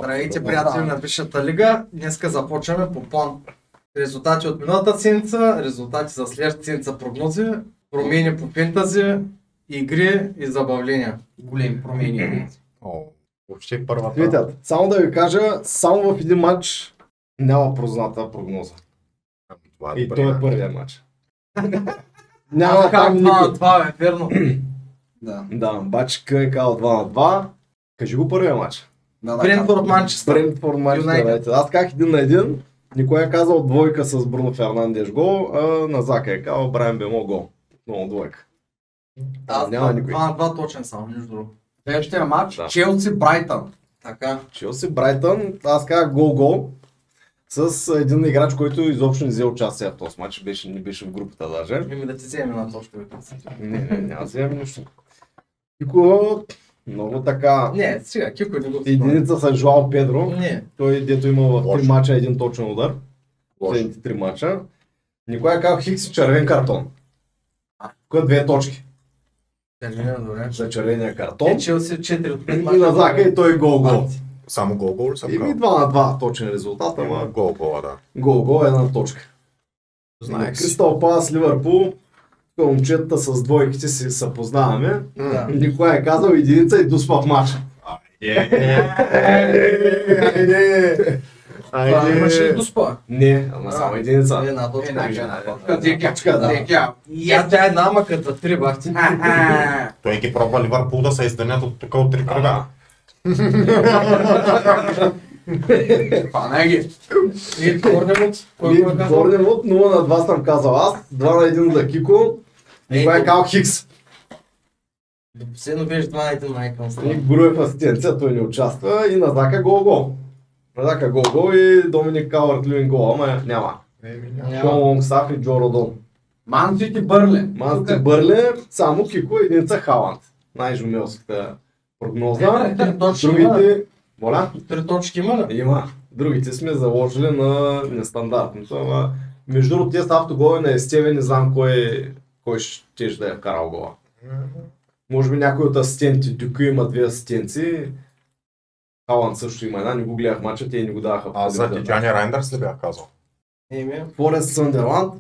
Здравейте, приятели на Висшата лига. Днеска започваме по план. Резултати от миналата седмица, резултати за следващата седмица, прогнози, промени по фентази, игри и забавления. Големи промени. Въобще първата. Светят, само да ви кажа, само в един матч няма позната прогноза. И той е първият матч. Няма там никой. Това е верно. Да, Бачка е казал 2 на 2. Кажи го първия матч. Брентфорд Манчестър. Брентфорд Манчестър. Аз казах 1 на 1. Никой е казал двойка с Бруно Фернандеш гол, а Назака е казал Брайан Бемо гол. Много двойка. Аз няма никой. 2 на 2 точен само, нищо друго. Следващия матч, Да. Челси Брайтън. Така. Челси Брайтън, аз казах гол-гол с един играч, който изобщо не взе участие в този матч, не беше в групата даже. Ми да ти вземем една точка. Не, няма да вземем нищо. Кико, много така, Не, сега, Кико не го единица с Жуал Педро, Не. той дето има в 3 Лошо. мача един точен удар, Лошо. последните 3 мача. Никой е казал Хикс червен картон. Тук 2 точки Добре. за червения картон. Е, Челси 4 от 5 И мача. Назака и той гол-гол. Само гол ли съм И казал? 2 на 2 точен резултат, Ама ама гол, да. гол-гол една точка. Знаех си. Кристал Палас Ливърпул, тук момчетата с двойките си се познаваме. Да. Никой е казал единица и дуспа в матча. Това имаше и доспа. Не, ама само единица. Една точка. Точка, да. И аз тя е една, ама като 3 бахти. Той ги пробва Ливърпул да се изданят от тук от 3 кръга. Пане ги. И Борнемут. Кой го е казал? Борнемут 0 на 2 съм казал аз, 2 на 1 за Кико. Никой е казал Хикс. Последно беше 2 на 1 майка на Ник Груев асистенция, той не участва и Назака гол-гол. Назака гол-гол и Доминик Калърт Люин гол, ама няма. Шон Лонгсаф и Джо Родон. Ман Сити Бърле. Манци Бърле, само Кико и единица Халанд. Най-жумелската прогноза. Другите... Моля? 3 точки има ли? Има. Другите сме заложили на нестандартното, ама между другото тези автоголи на Естеве не знам кой ще да е вкарал гола. Може би някой от асистенти, Дюку има 2 асистенци. Халанд също има една, не го гледах мача, те не го даваха. Аз за Диджани Райндърс ли бях казал? Еми. Форест Съндерланд,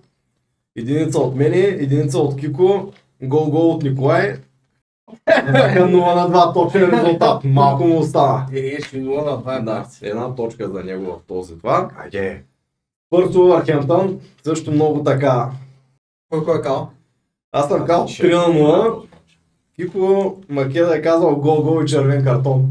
единица от мене, единица от Кико, гол от Николай. 0 на 2 точен резултат, малко му остана. Ще 0 на 2 Да, една точка за него в този това. Айде. Пърто Върхемптън, също много така. Кой е кал? Аз съм казал 3 на 0. Кико Македа е казал гол и червен картон.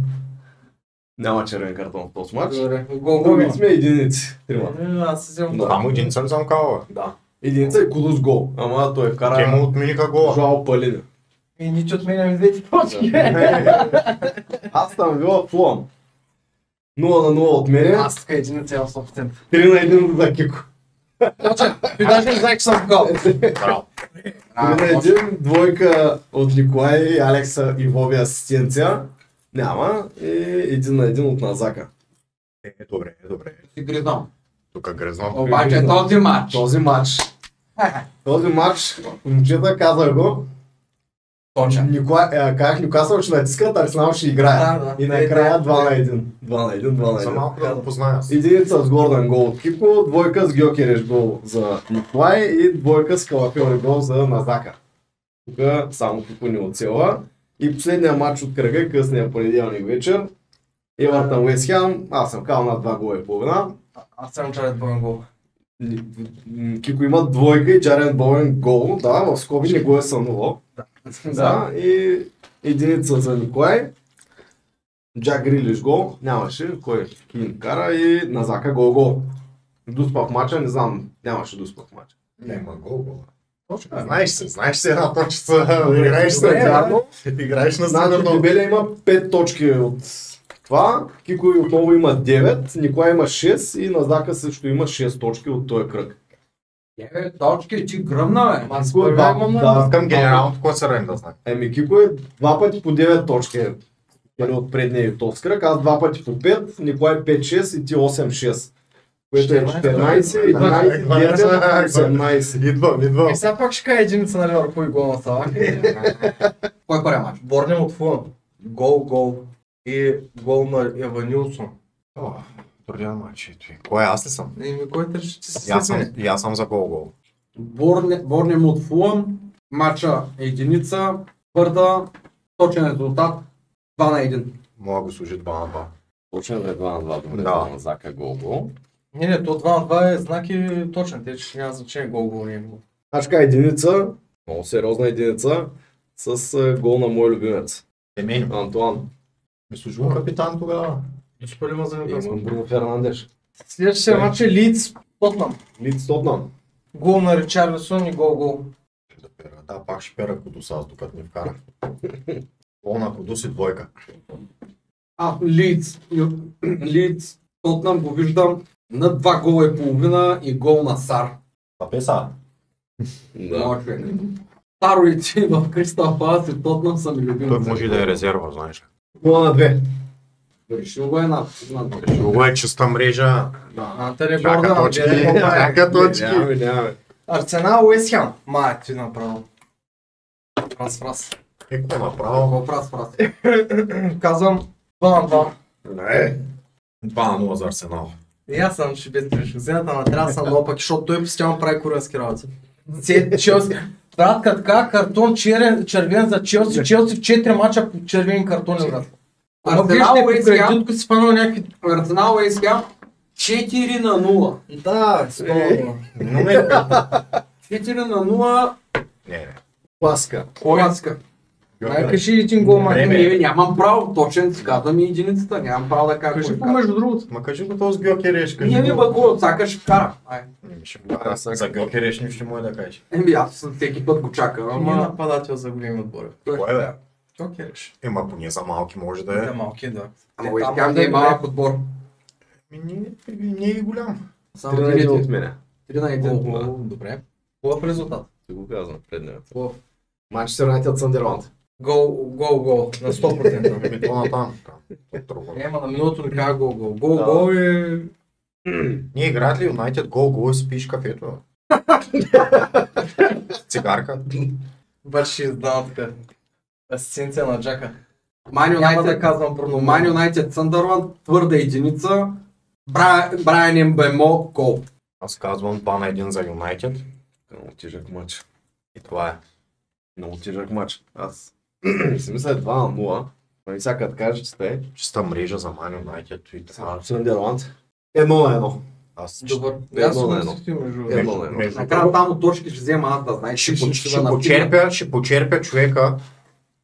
Няма червен картон в този матч. Добре. Другите сме единици. Трима. Аз се вземам. Да. Само един съм казал, бе. Да. Единица е Кудус гол. Ама той Те вкара му отмениха гола. Жуал Палина. И ничи от мен ми двете точки. Аз съм бил в Фулъм. 0 на 0 от мене. Аз така 1,1%. 3 на 1 за Кико. Точно. Ти даже не знаеш, че съм кал. Браво. 3 на 1, двойка от Николай, Алекса и Воби асистенция. Няма. И 1 на 1 от Назака. Добре. Си гризнал. Тук гръзнал. Обаче този матч. Този матч, момчета казах го. Точен. Как Нюкасъл ще натискат, Арсенал ще играе. Да. И накрая 2 на 1. 2 на За 1. малко да го позная. Единица с Гордан гол от Кико, двойка с Гьокереш гол за Николай и двойка с Калафиори гол за Назака. Тук само Кико не оцела. И последния матч от кръга, късния понеделник вечер. Евертън Уест Хем, аз съм казал на 2 гола и половина. Аз съм Джаред Боен гол. Кико има двойка и Джаред Боен гол, да, в скоби не го е сънувал. Да, и единица за Николай. Джак Грилиш гол, нямаше, кой Кин кара и Назака гол. Дуспа в мача, не знам, нямаше дуспа в мача. Няма гол. Точно. Знаеш се една точка. Играеш се вярно. Играеш на Значи северно. Дебеля има 5 точки от това, Кико отново има 9, Николай има 6 и Назака също има 6 точки от този кръг. Точки, ти гръмна, бе. Аз Кико е първия имам на... Към генералното класиране да знае. Кико е 2 пъти по 9 точки от предния и този кръг, аз 2 пъти по 5, Николай 5-6 и ти 8-6. Което е 14, 11, 9, 18. Идвам. И сега пак ще кажа единица на Ливърпул и гол на Салах. Кой е първия матч? Борнем от Фулъм. Гол. И гол на Еванилсон. О, труден матч. Кой е? Аз ли съм? Кой тържи, че си И аз съм за гол. Борнем от Фулъм, матча единица, твърда, точен резултат 2-1. Мога да го служи 2 на 2. Точен е 2 на 2, добре, Да. 2 на Зака гол. Не, то 2 на 2 е знак и точен, те че няма значение гол не е гол. Значи така, единица, много сериозна единица, с гол на мой любимец. Емени. Антуан. Ми служил капитан тогава. Изпълима за Имам Нюкасъл. Бруно Фернандеш. Следващия матч е Лидс Тотнам. Лидс Тотнам. Гол на Ричарлисон и гол. Да, пак ще пера Кудус аз, докато ни вкара. Гол на Кудус и двойка. Лидс, Тотнам го виждам на 2 гола и половина и гол на Сар. Песа. Да. Моят човек. Староици в Кристал Палас и Тотнам са ми любими. Той може и да е резерва, знаеш ли. 0 на 2. Решил го е над. Друго е чиста мрежа. Антони Чака Гордон. точки. Чака точки. Нямаме. Арсенал Уест Хем. Май, ти направо. Фрас. Какво направо? Гол фраз. Казвам 2 на 2. Не. 2 на 0 за Арсенал. И аз съм ще без грешка. Зената на трябва да съм много пък, защото той постоянно прави куренски работи. Челси. Брат, така картон червен за Челси. Челси в 4 мача по червени картони, брат. Арсенал Уест Хем. Кредитко си фанал някакви... Арсенал Уест Хем 4 на 0. Да, стова. Но не. 4 на 0. Не. Паска. Класка. Ай, кажи един гол, май. Не, нямам право, точен си казвам и единицата, нямам право да кажа. Кажи помежду другото. Ма кажи го този Гьокереш. Ние ми бъго от Сака ще вкара. За Гьокереш нищо ще може да кажеш. Аз всеки път го чакам, Не е ама... нападател за големи отбори. Кой е бе? Кой кереш? Ема поне за малки може да е. За малки, да. Ама Уест Хем не е малък отбор. Не е голям. Само 3 на 1 от 3 мене. на 1. Добре. Хубав резултат. Ти го казвам предният. Хубав. Манчестър Юнайтед Съндерланд. Гол. На 100%. Еми то натам. Ема на миналото ни каза гол. Гол е... Ние играят ли Юнайтед гол и спиш кафето? Цигарка? Бачи ще издава така. Асистенция на Джака. Ман Няма да Юнайтед, казвам про Ман Юнайтед Съндърланд, твърда единица. Брайан Мбемо, гол. Аз казвам 2 на 1 за Юнайтед. Много тежък матч. И това е. Много тежък матч. Аз си мисля 2 на 0. Но и сега като кажа, че сте. Чиста мрежа за Ман Юнайтед и така. Съндерланд. 1 на 1. Аз Добър. Едно Аз съм на едно. също между... Едно на едно. между Накрая там от точки ще взема аз да знаеш. ще почерпя човека,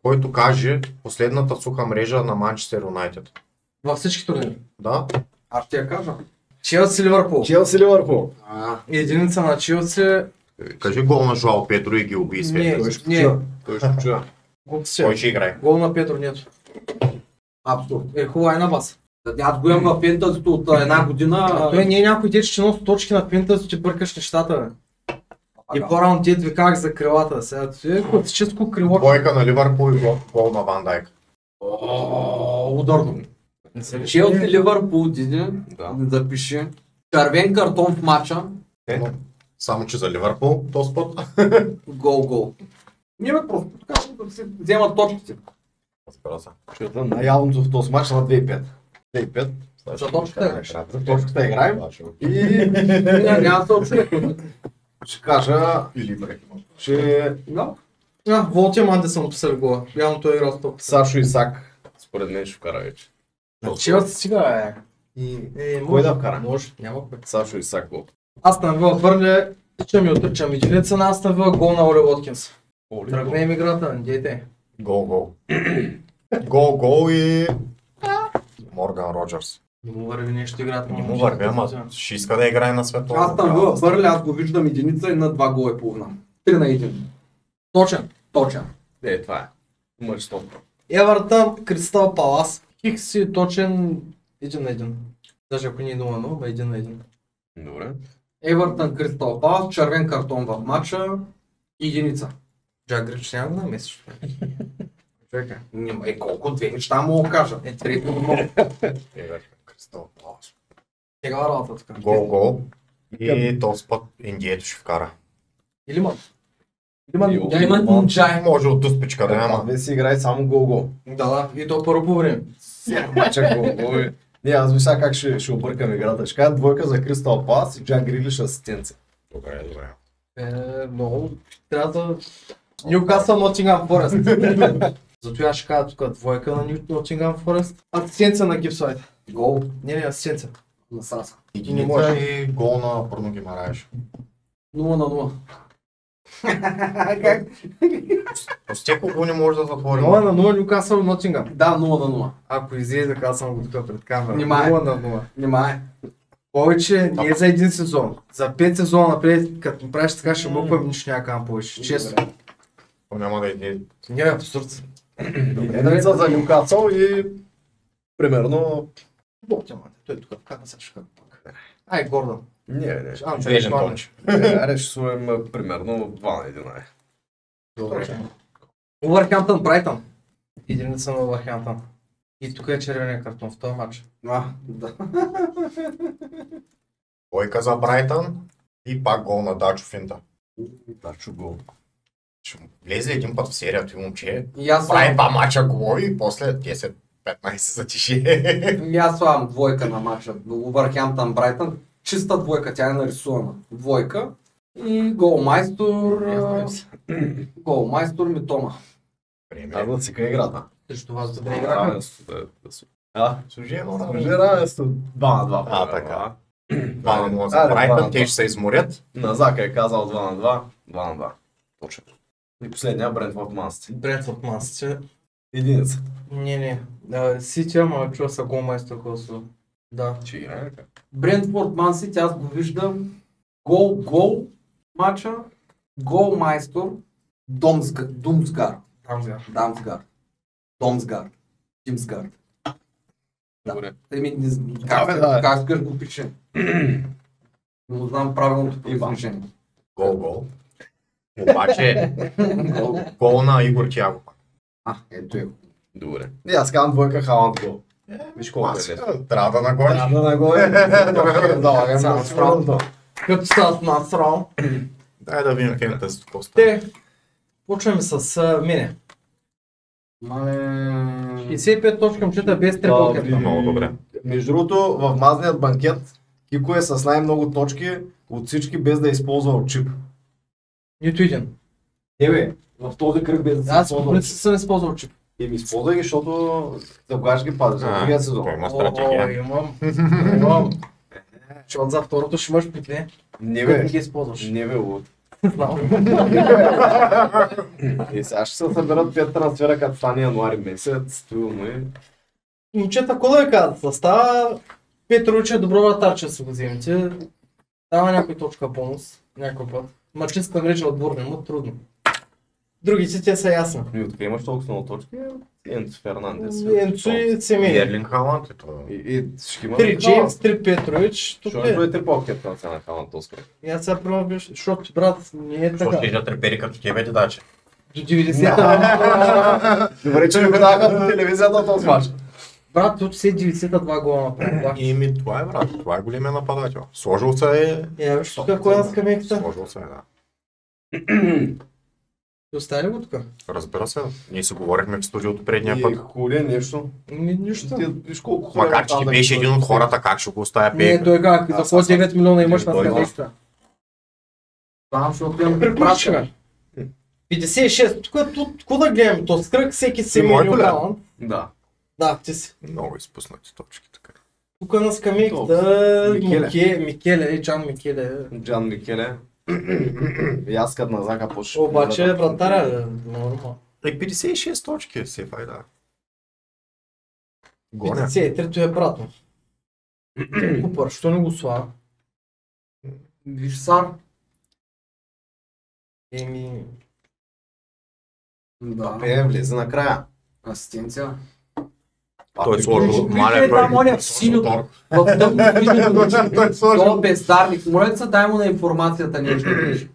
който каже последната суха мрежа на Манчестър Юнайтед. Във всички турнири. Да? Аз ще я кажа. Челси Ливърпул. Челси Ливърпул. Единица на Челси. Кажи гол на Жоао Педро и ги уби света. Той ще Не. чуя. Той ще чуя. Кой ще играе? Гол на Педро нето. Абсурд. Хубава и на вас. Аз го имам в фентазито от една година. Той не е някой дет, че носи точки на пинта, ти бъркаш нещата, бе. И по-рано ти ви как за крилата. Сега ти е класическо крило. Двойка на Ливърпул и гол на Ван Дайк. Ударно. Челси Ливърпул, Диди, Да. запиши. Червен картон в матча. Само че за Ливърпул, този път. Гол. Ние ме просто така да се вземат точките. Разбира се. Ще дам най-явното в този матч на 2-5. 2-5. За точката играеш. За точката играем. И Няма съобщение. ще кажа, Или брек. че Да. Волтия Манде съм написали гола. Явно той е играл в топ. Сашо Исак според мен ще вкара вече. Челси сега Кой да вкара? Може, няма кой. Сашо Исак гол. Астън Вила Бърнли, тичам и отричам. Единица на Астън Вила, гол на Оли Уоткинс. Тръгнем играта, не дейте. Гол. Гол и... Морган Роджерс. Не му върви нещо играта. Не му върви, ама ще иска да играе на световно. Аз там в Бърли, аз го виждам единица и на 2 гола и половина. 3 на 1. Точен. Това е. Мъж стоп. Евертън, Кристал Палас. Хикс си точен 1 на 1. Даже ако не е 0 на 0, ма 1 на 1. Добре. Евертън, Кристал Палас, червен картон в матча. Единица. Джак Грич няма да намесиш. Чакай. Колко две неща мога да кажа. Трето не мога. Кристал Палас. Тега работа така. Гол. И този път Индието ще вкара. Или ман. Има Нунчай. Може от дуспичка да няма. Вие си играе само гол-гол. Да, и то първо по време. Мача гол-гол. Не, аз ви сега как ще объркам играта. Ще кажа двойка за Кристал Палас и Джак Грилиш асистенция. Добре, добре. Много. Трябва да... Нюкасъл, Нотингъм Форест. Зато аз ще кажа тук двойка на Нотингъм Форест. Асистенция на Гипсайд. Гол Не, асистенция. на Саса. Единица и гол на Бруно Гимараеш. 0-0. С те колко не може да затвори. 0-0 Нюкасъл, Нотингъм. Да, 0-0. Ако излезе, казвам го тук пред камера. Внимай. 0-0. Внимай. Повече не е за един сезон. За 5 сезона напред, като ми правиш така, ще мъквам, нищо няма кам повече. Честно. То няма да иде. Не е абсурд. Единица за Нюкасъл и примерно... Бог мате, той тук вкара също пак. Ай, Гордън. Не. Свежен тонч. Аре ще слоем примерно 2 на 1. Добре. Увърхемптън, Брайтън. Единица на Увърхемптън. И тук е червения картон в този матч. Да. Двойка за Брайтън и пак гол на Дачо Финта. Дачо гол. Ще влезе един път в серията и момче. И аз Прави слагам, два мача голови и после 10-15 затиши. и аз слагам двойка на матча. Увърхемптън Брайтън. Чиста двойка, тя е нарисувана. Двойка. И голмайстор Митома. Аз да цика играта. Срещу вас добре играха. Служи едно Служи равенство 2 на 2. А, така. 2 на 0 за Айде, Брайтън, 2 на те ще се изморят. Назака е казал 2 на 2. 2 на 2. Точно. И последния Брентфорд Мансити. Брентфорд Мансити. Единица. Не. Сити, ама чува са голмайстор Косово. Да. Че играе как? Брентфорд Ман Сити, аз го виждам. Гол матча. Голмайстор Домсгард. Тимсгард. Добре. Как го пише? Не знам правилното произношение. Гол. Обаче гол на Игор Тиаго. Ето е. Добре. И аз казвам двойка Халанд гол. Виж колко е лесно. Трябва да нагоре. Да нагоре. Залагам Само на с фронта. Като стават на Астрал. Дай да видим фентазито какво става. Те, почваме с мене. 65 точка момчета без трипълкета. Много добре. Между другото, в мазният банкет Кико е с най-много точки от всички без да е използвал чип. Нито един. Не бе, в този кръг без да се Аз по използвал принцип чип. съм използвал чип. И ми използвай ги, защото тогава ще ги пазиш за другия сезон. Той има стратегия. Имам. Защото за второто ще имаш петле. Не Като не бе, ги използваш. не бе, Луд. Знам. И сега ще се съберат 5 трансфера, като стане януари месец, стилно е. Момчета, какво да ви кажат? Състава Петрович е добро вратарче, си го вземете. Дава някой точка бонус, някой път. Мачиста мрежа отборни, му трудно. Другите те са ясни. И откъде имаш толкова много точки? Енцо Фернандес. Енцо и Семени. Ерлинг Халанд е това. И ще има... 3 Джеймс, 3 Петрович. Тук Защо е. е трипълкет на цена Халанд този кръг? И аз сега прямо биш, защото брат не е Защо така. ще да трепери като тебе ти даче? До 90-та. Добре, че ми го даха по телевизията този мач. Брат, тут се 92 гола направи. Ими това е брат, това е големия нападател. Сложил се е... Виж тук кой е на скамейката. Сложил се е, да. Остане го тук? Разбира се, ние си говорихме в студиото предния път. Хуле нещо. Нищо. Ти виж колко хубаво Макар че ти беше един от хората, как ще го оставя Не, пейка. той как, за какво 9 милиона имаш на Той има. скамейката? Там, защото имам Приключи, бе. 56, тук, какво да гледаме? То с кръг всеки си моето ли? Халанд. Да. Да, ти си. Много изпуснати точки така. Тук на скамейката Микеле. Микеле, Джан Микеле. Джан Микеле. И аз като на Зака почва. Обаче вратаря, нормално. И 56 точки, все пай да. Гоня. 53-то е братно. Купър, що не го слава? Виж Сар. Еми... Да. Влезе накрая. Асистенция. Той е сложил, Виж, маля, там той оня е в синьото. сложил В тъмно Той е сложил. това бездарник. Моля се, дай му на информацията нещо.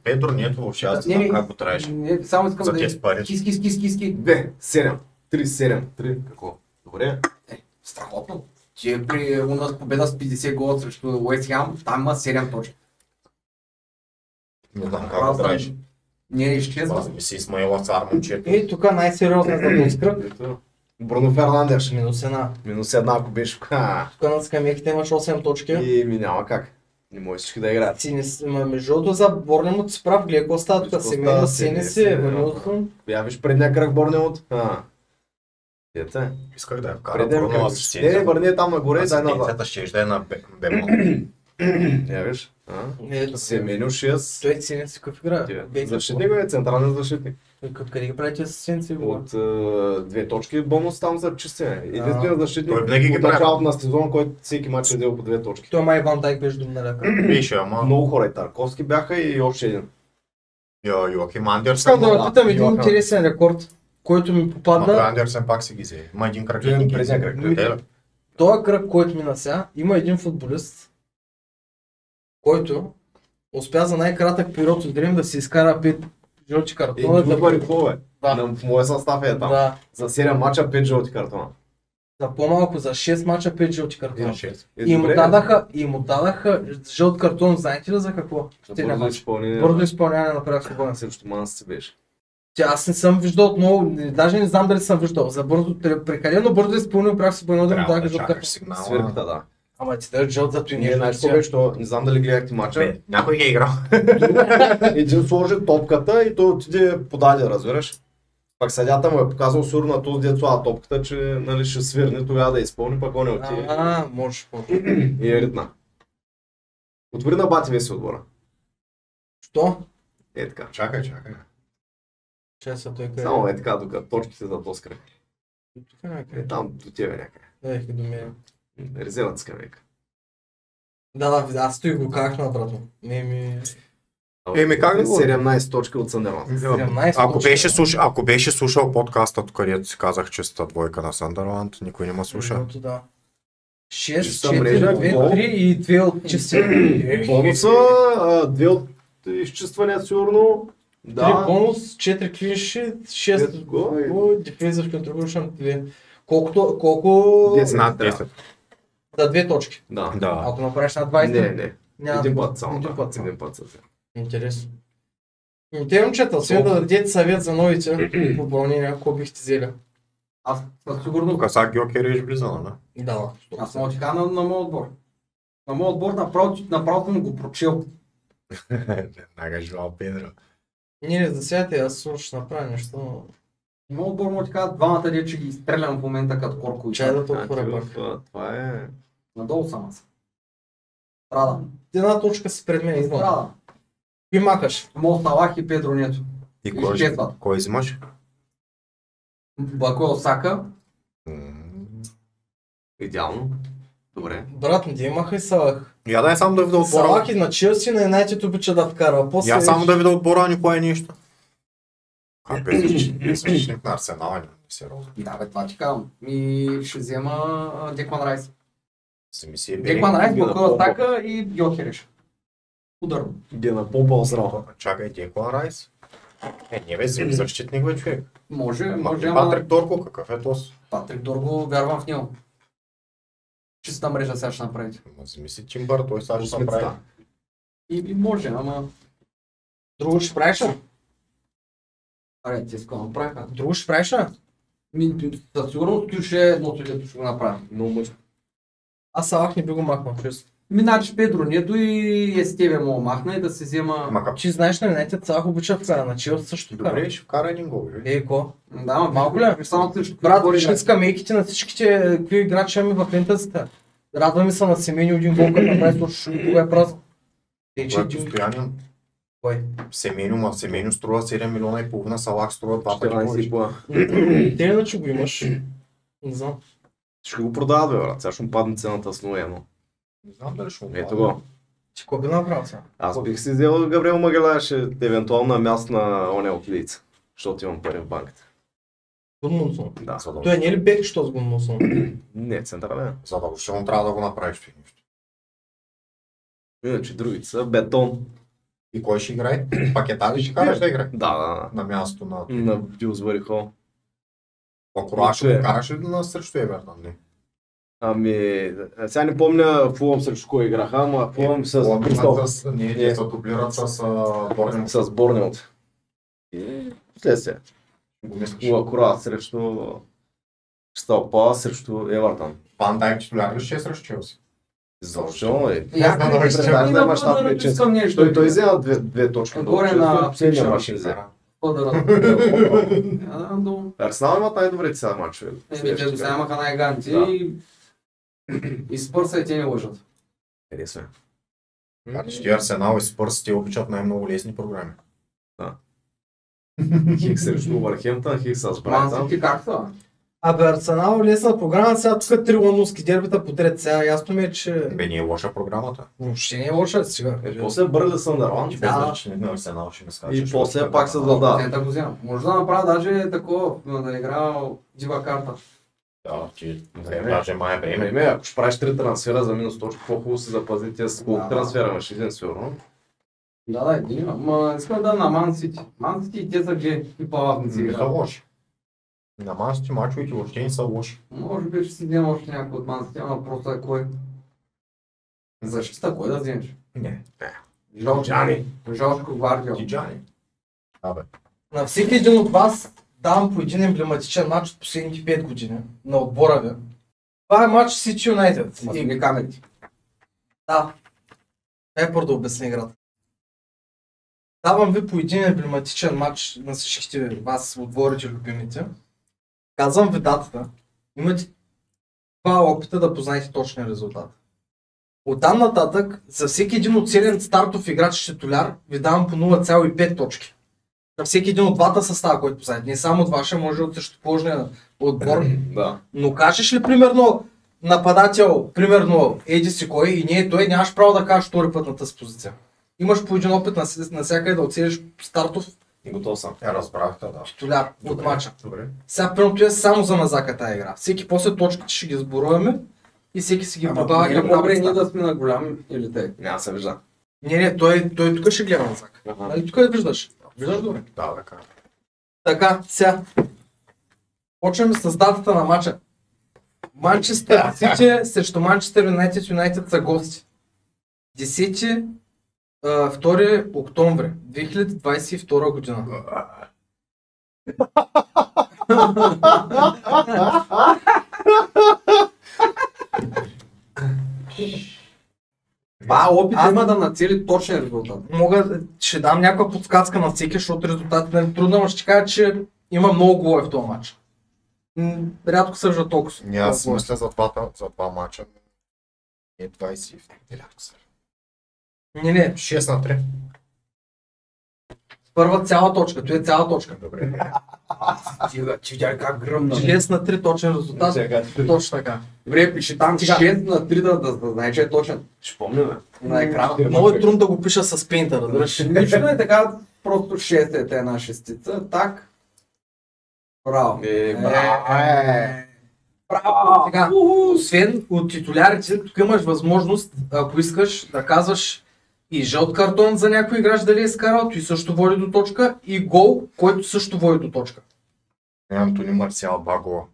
Петро, нето въобще, аз Не, знам не. как го трябваше. Не, само искам За да... тези пари. Кис. 2, 7, 3, 7, 3. Какво? Добре. Страхотно. Че при у нас победа с 50 гола срещу Уест Хем, там има 7 точки. Не знам как го трябваше. Не изчезва. Аз ми си Исмаила Цар, момчето. Тук най-сериозно за този кръг. Ето. Бруно Фернандеш. -1. Минус една, ако беше. Тук на скамейките имаш 8 точки. И ми няма как. Не може всички да играят. Между другото за Борнемут си прав, гледай какво става тук. Семейно Сенеси, Ванилсон. Я виж предния кръг Борнемут. Ете. Исках да я вкара Предния Бруно кръг. асистенция. Не, върни там нагоре и дай назад. Асистенцията ще да е на Бемо. Я виж. Ето, Семеню 6. той Сенеси какъв игра? Защитник е, централен защитник. Къде ги правите асистенции? От 2 точки бонус там за чистене. Единственият защитник Той винаги ги от прави. началото на сезон, който всеки матч е взел по 2 точки. Той май Ван Дайк беше домналяка. Беше, ама Много хора и Тарковски бяха и още един. Йоахим Андерсен. Искам да Ама въпитам един Йохан. интересен рекорд, който ми той попадна. Андерсен пак си ги взе. Има един кръг. Един ги взе. предния кръг. Този кръг, който мина сега, има един футболист, който успя за най-кратък период от време да си изкара 5 жълти картона. Един пари хубаве. Да. В моя състав е там. Да, За 7 мача 5 жълти картона. за по-малко, за 6 мача 5 жълти картона. И му добре, дадаха жълт картон, знаете ли за какво? за Те бързо няма. изпълнение. Бързо изпълняване на прак свободен. Срещу Манс си беше. Аз не съм виждал много, даже не знам дали съм виждал. За бързо, прекалено бързо изпълнил прак свободен да му Трябва дадаха да жълт чакаш картон. сигнала. Свирката, да. Ама ти дадат жълт за той Ние знаеш какво беше, то не знам дали гледахте мача. Бе, някой ги е играл. Един сложи топката и той отиде подаде, разбираш. Пак съдята му е показал сигурно на този деца топката, че нали, ще свирне, тогава да изпълни, пък он не отиде. Може. И е ритна. Отвори на бати веси отбора. Що? Е така. Чакай. Че са той къде? Само е така, докато точките за този кръг. Тук някъде. Е там до тебе някъде. Ех, до мен. Резервната скамейка. Да, аз той го казах на брат му. Еми, как да го- 17 точки от Съндерланд. 17 Ако беше слушал подкаста, където си казах, че ста двойка на Съндърланд, никой не ме слуша. Защото да. 6, Чиста 4, мрежа, 2, гол. 3 и 2 от чисти. Бонуса, 2 от изчиствания сигурно. 3 бонус, 4 клинши, 6 Ето го, и- гол, defensive contribution 2. Колко... 10. Над 10. За 2 точки. Да. Да. Ако направиш на 20, Не. няма Един да- път само. Един да. път само. Един път само. Интересно. Те момчета, освен да дадете съвет за новите попълнения, какво бихте взели? Аз със сигурност. Тук сега Гьокер е влизал, не? Да. Аз мога да ти кажа на моят отбор. На моят отбор направо съм го прочел. Веднага желал Педро. Не, за сега аз ще направя нещо. На моят отбор мога да ти кажа двамата де, че ги изстрелям в момента като Корко и Чай да А, толкова пак. това е... надолу съм аз. Страдам. Една точка си пред мен извън. Страдам. И махаш. Мо Салах и Педро Нето. И И кой, изчезват. кой взимаш? Бакуел Сака. Идеално. Добре. Брат, не махай Салах. Я дай само да видя отбора. Салах и на Челси на Юнайтед обича да вкара. После Я само да видя отбора, никое нещо. Как е защитник на Арсенал, не сериозно. Да, бе, това ти казвам. И ще взема Декман Райс. Си ми си е Декман Райс, ги на Бакуел помпа. Сака и Гьокереш. Ударно. Ги е напомпал срал. Чакай, Деклан Райс. Не бе, вземи защитник бе, човек. Може, Патрик ама Торко, какъв е тос? Патрик Дорго, вярвам в него. Чиста мрежа сега ще направите. Вземи си Тимбър, той сега ще се направи. И може, ама... Друго ще правиш ли? Аре, ти искам да направя. Друго ще правиш ли? Със сигурност Кюш е едното, дето ще го направя. Но мъж. Аз Салах не би го махнал, честно. Минач Педро Нето и Естеве мога махна и да се взема... Ма как? Ти знаеш на Юнайтед Салах обича вкара, на Челси също вкара. Добре, ще вкара един гол, бе. Ко? Да, ама Малко ли? Само срещу Брат, Кюш виж скамейките на всичките какви играчи имаме в фентазията. Радваме се на Семени един гол, като направи точно кога е празно. Те, че Той е един... постоянен. Кой? Семеню струва 7 милиона и половина, Салах струва 2 пъти 14 повече. и по. Те иначе го имаш. Не знам. Ще го продават, бе, брат. Сега ще му падне цената с 0-1. Не знам дали ще му Ето го. Че какво би направил сега? Аз бих си взел Габриел Магалаш, евентуално на място на оне от Лиц. Защото имам пари в банката. Гудмунсон. Да. Той не е ли бек, що с Гудмунсон? Не, централен. Задължително трябва да го направиш това нещо. Иначе другите са бетон. И кой ще играе? Пакета ли ще караш да играе? Да. На място на... На Дюсбъри Хол. Ако ще го караш ли на срещу Евертън? Не. Ами, сега не помня Фулъм срещу кой играха, ама Фулъм с Бристол. Не, те се дублират с Борнемут. С Борнемут. И следствие. Го мислиш. Лакура срещу Кристал Палас срещу Евертън. Ван Дайк титуляр ли ще е срещу Челси? Изобщо е. Представяш ли мащаб нещо? Той взема две точки. Горе на последния мач ще взе. Арсенал имат най-добрите сега мачове. Те сега имаха най-ганти и Спърса и те не лъжат. Къде сме? Ти Арсенал и Спърс те обичат най-много лесни програми. Хикс срещу Върхемптън, Хикс с Брайтън. Мансити как това? Абе, Арсенал лесна програма, сега тук 3 лондонски дербита подред. Сега ясно ми е, че Бе, не е лоша програмата. въобще не е лоша сега. После Бърли Съндърланд. Да, че не Арсенал ще ме скачаш. И после пак с да. Го взема. Може да направя даже такова, да игра дива карта. Да, че даже май е време. Време, ако ще правиш 3 трансфера за минус точка, по-хубаво се запази тия с колко трансфера имаш, един сигурно. Да, един има. Ма искам да на Мансити. Мансити и те са где и палатници Не са играят. лоши. На Мансити мачовете въобще не са лоши. Може би ще си взема още някой от Мансити, ама просто е кой. Защита, кой да вземеш? Не. Жоржко Гвардиол. Тиджани. Абе. На всеки един от вас давам по един емблематичен матч от последните 5 години на отбора ви. Това е матч Сити Юнайтед. Ма ми камерите. Да. Пепър да обясни играта. Давам ви по един емблематичен матч на всичките вас отборите любимите. Казвам ви датата. Имате 2 опита да познаете точния резултат. Оттам нататък, за всеки един оцелен стартов играч титуляр ви давам по 0,5 точки. На всеки един от двата състава, който познаете. Не само от вашия, може и от същоположния отбор. Да. Но кажеш ли примерно нападател, примерно еди си кой и не е той, нямаш право да кажеш втори път на тази позиция. Имаш по един опит навсякъде да оцелиш стартов И готов съм. Разбрах, да. титуляр от мача. Добре. Сега примерно е само за назака тази игра. Всеки после точките ще ги сборуваме и всеки си ги прибавя Или към по-добре ние таблицата. да сме на голям или те. Няма да се вижда. Не, той тук ще гледа назака. Нали тук я виждаш? Виждаш добре. Да, така. Така, сега. Почваме с датата на матча. Манчестър Сити срещу Манчестър Юнайтед. Юнайтед са гости. 2 октомври 2022 година. Това опит има да нацели точен резултат. Ще дам някаква подсказка на всеки, защото резултатът е трудно, но ще кажа, че има много голове в този матч. Рядко се вижда толкова. Аз си мисля за два мача. Е 20. Рядко се. Не, 6 на 3. първа цяла точка, това е цяла точка. Добре. Ти тя как гръмна. 6 на 3 точен резултат. Точно така. Добре, пише там Сега. 6 на 3 да знае, че е точен. Ще помня, бе. На екрана. Много е трудно да го пиша с пейнта, разбираш. Нищо не е така, просто 6 е една шестица. Так. Браво. Браво! Сега, освен от титулярите, тук имаш възможност, ако искаш, да казваш и жълт картон за някой играч дали е изкарал, той също води до точка, и гол, който също води до точка. Антони Марсиал Баго.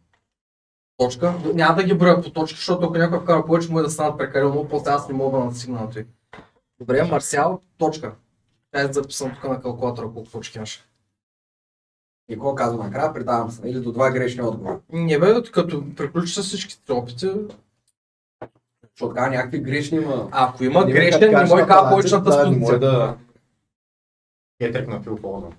Точка. Няма да ги броя по точки, защото ако някой вкара повече, може да станат прекалено, после аз не мога да настигна на той. Добре, Марсиал, точка. Тя е записан тук на калкулатора колко точки имаш. И какво казва накрая? Предавам се. Или до 2 грешни отговора. Не бе, като приключиш с всичките опити, Защото така някакви грешни има. ако има Не, грешен, като не кажеш може да кажа повече нападател, на да, не може позиция. да... Хетрик на Фил Фолдън.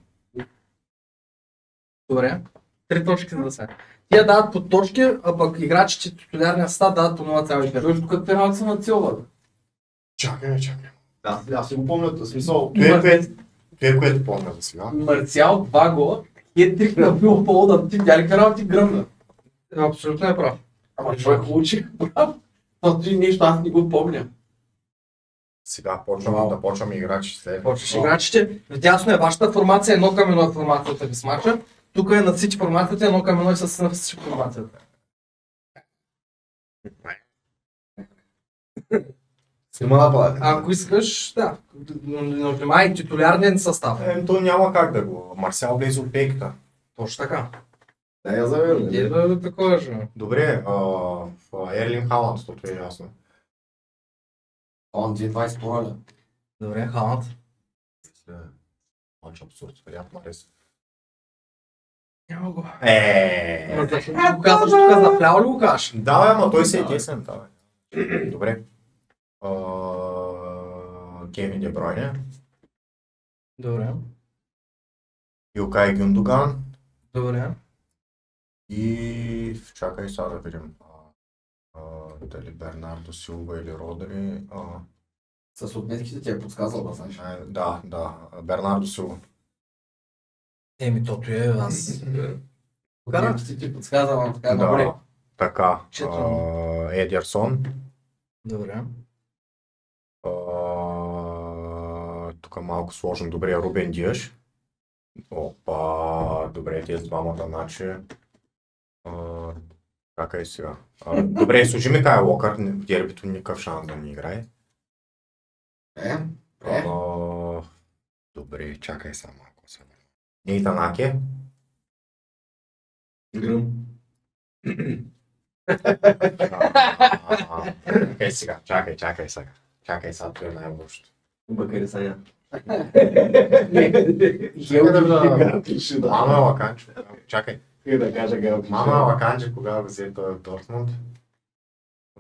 Добре. 3 точки за да са. Тия дават по точки, а пък играчите титулярния състав дават по 0,5. Виж тук пеналти са на цел, бе. Чакай. Да, аз си го помня, в смисъл... Което помня за сега. Марсиал, 2 гола, хетрик на Фил Фолдън. Ти тя ли карал ти гръмна? Абсолютно е прав. Ама човек учи. Но ти нещо аз не го помня. Сега почваме играчи след. Почваш играчите. Вдясно е вашата формация, 1:1 е формацията ви с мача. Тук е на всички формацията, 1:1 е с на всички формацията. Снима нападател. Ако искаш, да. Но внимай титулярния състав. То няма как да го. Марсиал влезе от пейката. Точно така. Да, я заведа. Иде да такова же. Добре, в Ерлин Халанд, това е ясно. Он 2,20 поля. Добре, Халанд. Мач абсурд, приятно хареса. Няма го. Е. Го казваш тук, заплял ли го кажеш? Да, бе, ама той си е тесен, да, бе. Добре. Кевин Де Бройне, Добре. Илкай Гюндоган Добре. и чакай сега да видим. Дали Бернардо Силва или Родри. С отметките ти е подсказал, да знаеш. Да, Бернардо Силва. Еми, тото е аз. Отметките ти подсказал, така Да, добре. така. Четвърно. Едерсон. Добре. Тук малко сложно. Добре, Рубен Диаш. Опа, добре, тези двамата, значи. Чакай сега. Добре, служи ми Кайл Уокър, в дербито никакъв шанс да ни играе. Добре, чакай сега малко. Нейтан Аке. Гръм. Чакай сега. Чакай сега, това е най-лошото. Бакари Саня. Мануел Аканче. Чакай. Да кажа Гал. Мануел Аканче, кога го взе той в Дортмунд?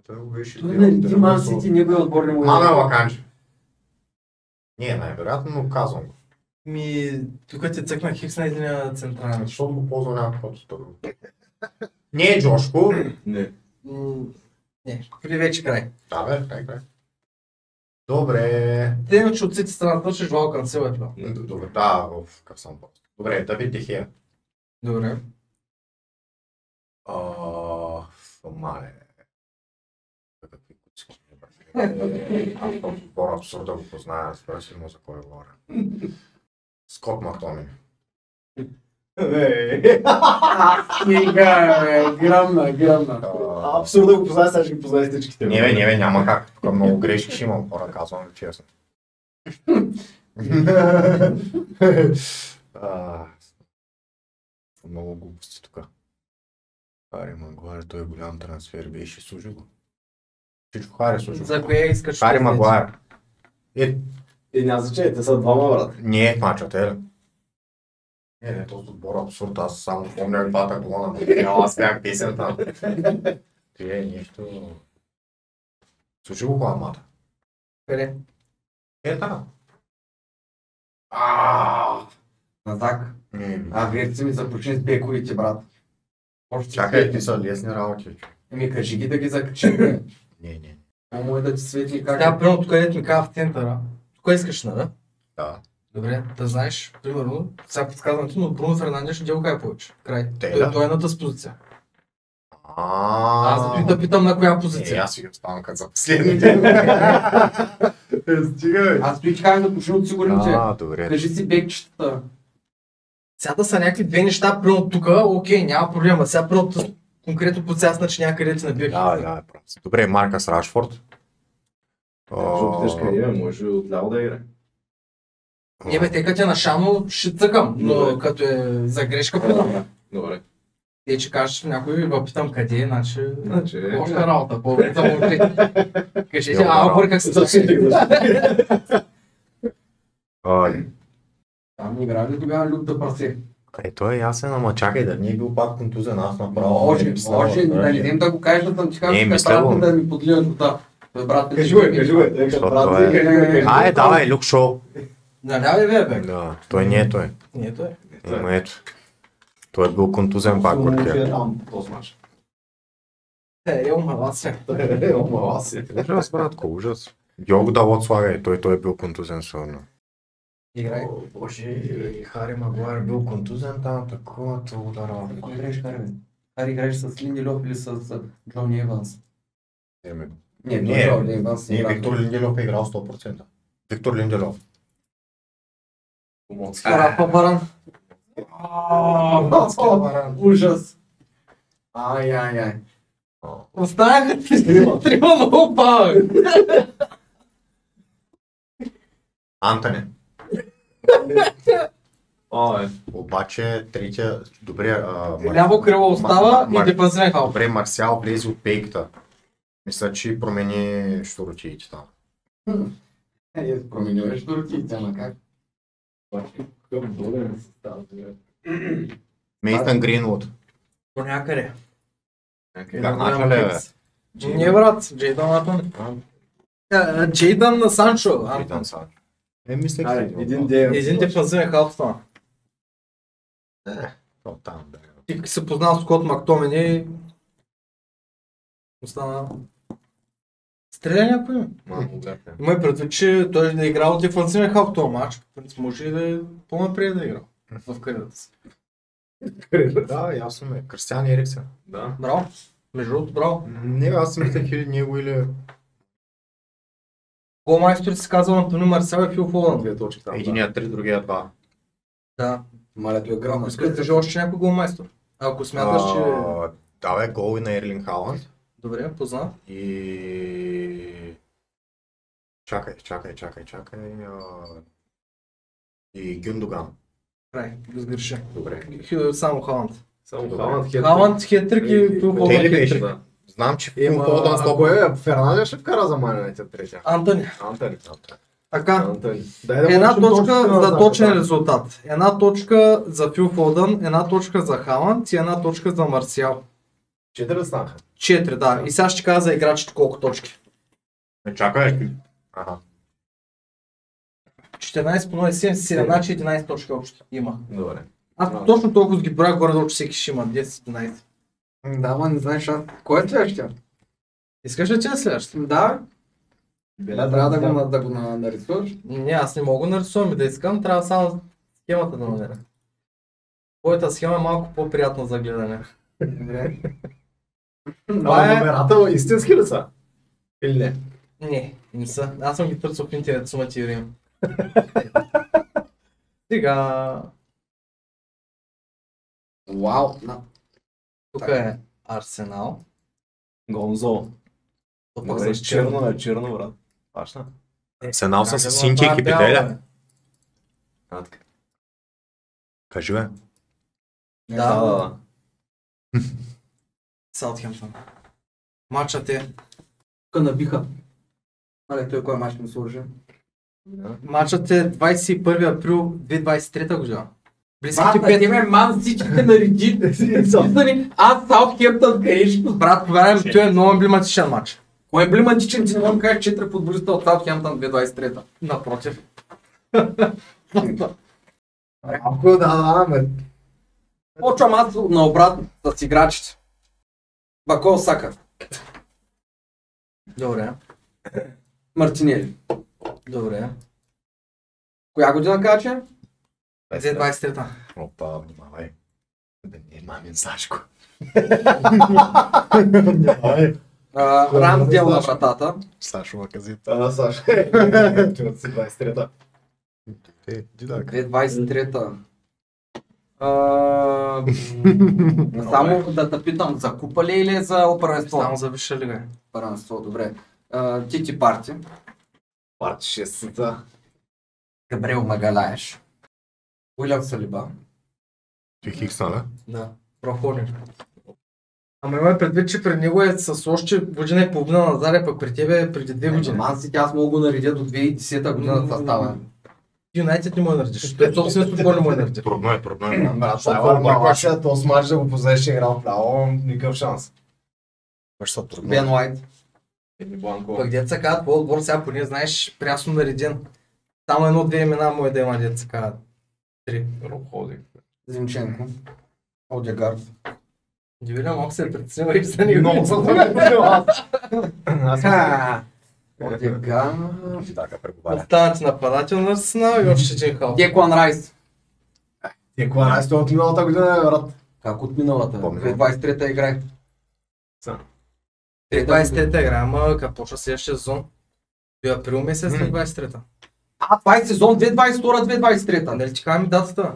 Той го беше Той на Ман Сити никой отбор не му е. Мануел Аканче. Не, най-вероятно, но казвам го. Тук ти цъкна хикс на единия централен. Защото го ползва някакво друго. Не е Джошко. Не. Не, при вече край. Да, бе, край. Добре. Те иначе от Сити страната ще Жуал Канцел е това. Добре, да, какъв съм просто. Добре, Давид Дехея. Добре. Мале. Какви куцки. Аз този бор абсурда го позная, спира си му за кой говоря. Скот Мактомини. Гръмна. Абсурдно го познай, сега ще ги познай всичките. Не бе, няма как. Тук много грешки ще имам, хора, казвам ви честно. Много глупости тук. Хари Магуайр, той голям трансфер беше, служи го. Всичко Хари служи го. За кое искаш? Хари Магуайр. Няма значение, те са двама, брат. Не е в мачът, е ли? Не, този отбор абсурд, аз само помня двата гола на аз бях песента. Ти е нещо... Слушай го хламата. Къде? Да. Назак. Верци ми започни с бековите, брат. Чакай, ти са лесни работи. Еми кажи ги да ги закачим. Не. Мамо е да ти светли как. Тя, примерно, тук където ми казва в центъра. Тук искаш, нали? Да. Добре, да знаеш, примерно, сега подсказвам ти, но Бруно Фернандеш не го кай повече. Край. Да. Той е на тази позиция. Аз зато и да питам на коя позиция. Аз си ги оставам като за последните. Стига, бе. Аз стои ти казвам да почне от сигурните. Добре. Кажи си бекчетата. Сега да са някакви две неща, примерно тук, окей, няма проблема. Сега примерно конкретно подсясна, че някъде ти набие. Да, добре, Маркъс Рашфорд. Защото тежка кариера, може отляво да играе. Не бе, те като е на шано, ще цъкам, но като е за грешка питам. Добре. Те, че кажеш някой, въпитам къде е, значи още Е, работа, по-добре да му кажете, как се тръгне. Там играли тогава Люк да прасе. Той е ясен, ама чакай да не е бил пак контузен, аз направо. Може, да не дем да го кажеш, да съм ти казал, мисля го. да ми подливат вода. Кажи го, кажи го. Давай, Люк Шоу. Налява ли бе? Да, той не е той. Не е той. Ама ето. Той е бил контузен пак от тях. Там, този мач. Малация. Малация. Ужас, братко, ужас. Його Далот слагай, той е бил контузен сигурно. Играй. Боже, Хари Магуайр бил контузен там, такова удара. Кой играеш, Хари? Хари играеш с Линделов или с Джони Еванс? Не, Джони Еванс. Не, Виктор Линделов е играл 100%. Виктор Линделов. Карапа Баран. Ужас. Ай. Останаха трима много пак. Антони. О, Обаче третия, добре... Ляво крило остава и депазирен хал. Добре, Марсиал влезе от пейката. Мисля, че промени щуротиите там. Промениваш доротиите, ама как? какъв долен състав. Мейтън Гринвуд. По някъде. Гарнача ли е, бе? Не, брат, Джейдън Антони. Джейдън на Санчо. Джейдън Санчо. Мисля, Един ден. Един дефанзивен халф стана. там, да. Ти се познал с Скот Мактомини. Остана... Стреля някой име. Има и предвид, че той да е играл дефанзивен халф в този матч. Може и да е по-напред да е играл в кариерата си. Да, ясно ме. Кристиан Ериксен. Да. Браво. Между другото, браво. Не, аз си мислех или него или... Голмайстор си казал Антони Марсел и Фил Фолън. Две точки там. Единият 3, другия 2. Да. Малето е грал. Ако искаш да кажа още някой голмайстор. Ако смяташ, че... Да, бе, гол и на Ерлинг Халанд. Добре, познат. И... Чакай. И Гюндоган. Край, да сгреши. Добре. Само Халанд. Само Халанд хетрик. Халанд хетрик и Фил Фолън Те ли беше? хетрик. Да. Знам, че Ема, Филфолдън ако стоп. Фернандес ще вкара за Man United третия. Антони. Антони. Така. Антони. Дай да Една можем точка точно за да точен направим. резултат. Една точка за Фил Фолдън, една точка за Халанд и една точка за Марсиал. 4 да станаха. 4, да. И сега ще кажа за играчите колко точки. Чакай. Ага. 14 по 0, 7, значи 11 точки общо има. Добре. Аз точно толкова ги броя горе-долу, че всеки ще има 10-11. Да, ма не знаеш, кой е следващия? Искаш ли че е следващия? Да, Беля трябва да го нарисуваш. Не, аз не мога да нарисувам и да искам, трябва само схемата да намеря. Твоята схема е малко по-приятна за гледане. Добре. Това номерата истински ли са? Или не? Не са. Аз съм ги търсил в интернет, сума ти рим. Сега... Вау. Тук е Арсенал. Гонзо. То пък за Черно, брат. Пашна. Арсенал са Как с е, синки това е екипи, бяло, да бе. ли? Кажи, бе. Да. Саутхемптън. Матчът е... Тук набиха. Мале, той кой мач ми сложи? Матчът е 21 април 2023 година. Близките Брат, на 5... тебе ман всичките нареди. Аз Саутхемптън каешко. Брат, повярвам, той е много емблематичен матч. Кой е емблематичен, ти не мога да кажеш 4 футболиста от Саутхемптън 2023. Напротив. Ако да, ме. Почвам аз наобратно с играчите. Бако Сака. Добре. Мартинели. Добре. Коя година кажа, че? 2023. Опа, внимавай. Да не е мамин Сашко. Рамсдел на вратата. Сашо Лаказит. Саша. Чуват си 23-та. Дидак. 2023. Само да те питам, за купа ли или за първенство? Само за Висша лига. Първенство, добре. Тити Парти. Парти 6-та. Габриел Магалаеш. Уилям Салиба. Ти Хикс, нали? Да. Проходим. Ама имай предвид, че при него е с още година и половина назад, пък при тебе е преди 2 години. Ман Сити аз мога го наредя до 2010 година състава. Юнайтед не му е наредиш. Той собственото отбор не му е наредиш. Трудно е. Брат, Малашия, този матч да го познаеш, че играл право, никакъв шанс. Баш са трудно. Бен Уайт. Едни Бланко. Пък деца казват, по отбор сега поне знаеш прясно нареден. Само едно-две имена му е да има деца казват. 3. Роб Холдинг. Зинченко. Одегард. Дивиля, малко се притеснява и за него. Много съм притеснил аз. Одегард. Така преговаря. Останат нападател на Арсенал и още един халф. Деклан Райс. Те кога най от миналата година, брат? Как от миналата? Помня. 2023 играе. 23-та игра, ама като почва следващия сезон. До април месец на 23-та. Това е сезон 2022-2023. Нали ти казвам и датата?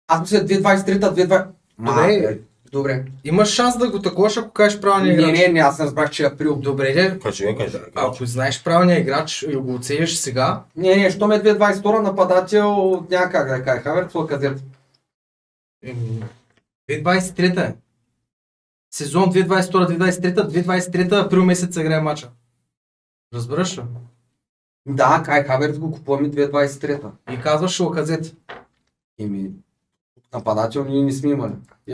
Аз мисля 2023-2020. Добре. Добре. Имаш шанс да го таковаш, ако кажеш правилния играч. Не, аз не разбрах, че е април. Добре, де. Кажи. Ако знаеш правилния играч и го оцениш сега, Не, що ме 2022 нападател, няма как да кажа. Хаверц, Лаказет. 2023-та е. Сезон 2022-2023, 2023 април месец играе матча. Разбираш ли? Да, Кай Хаверц го купуваме 2023. И казваш Лаказет. Еми, Нападател ние не сме имали.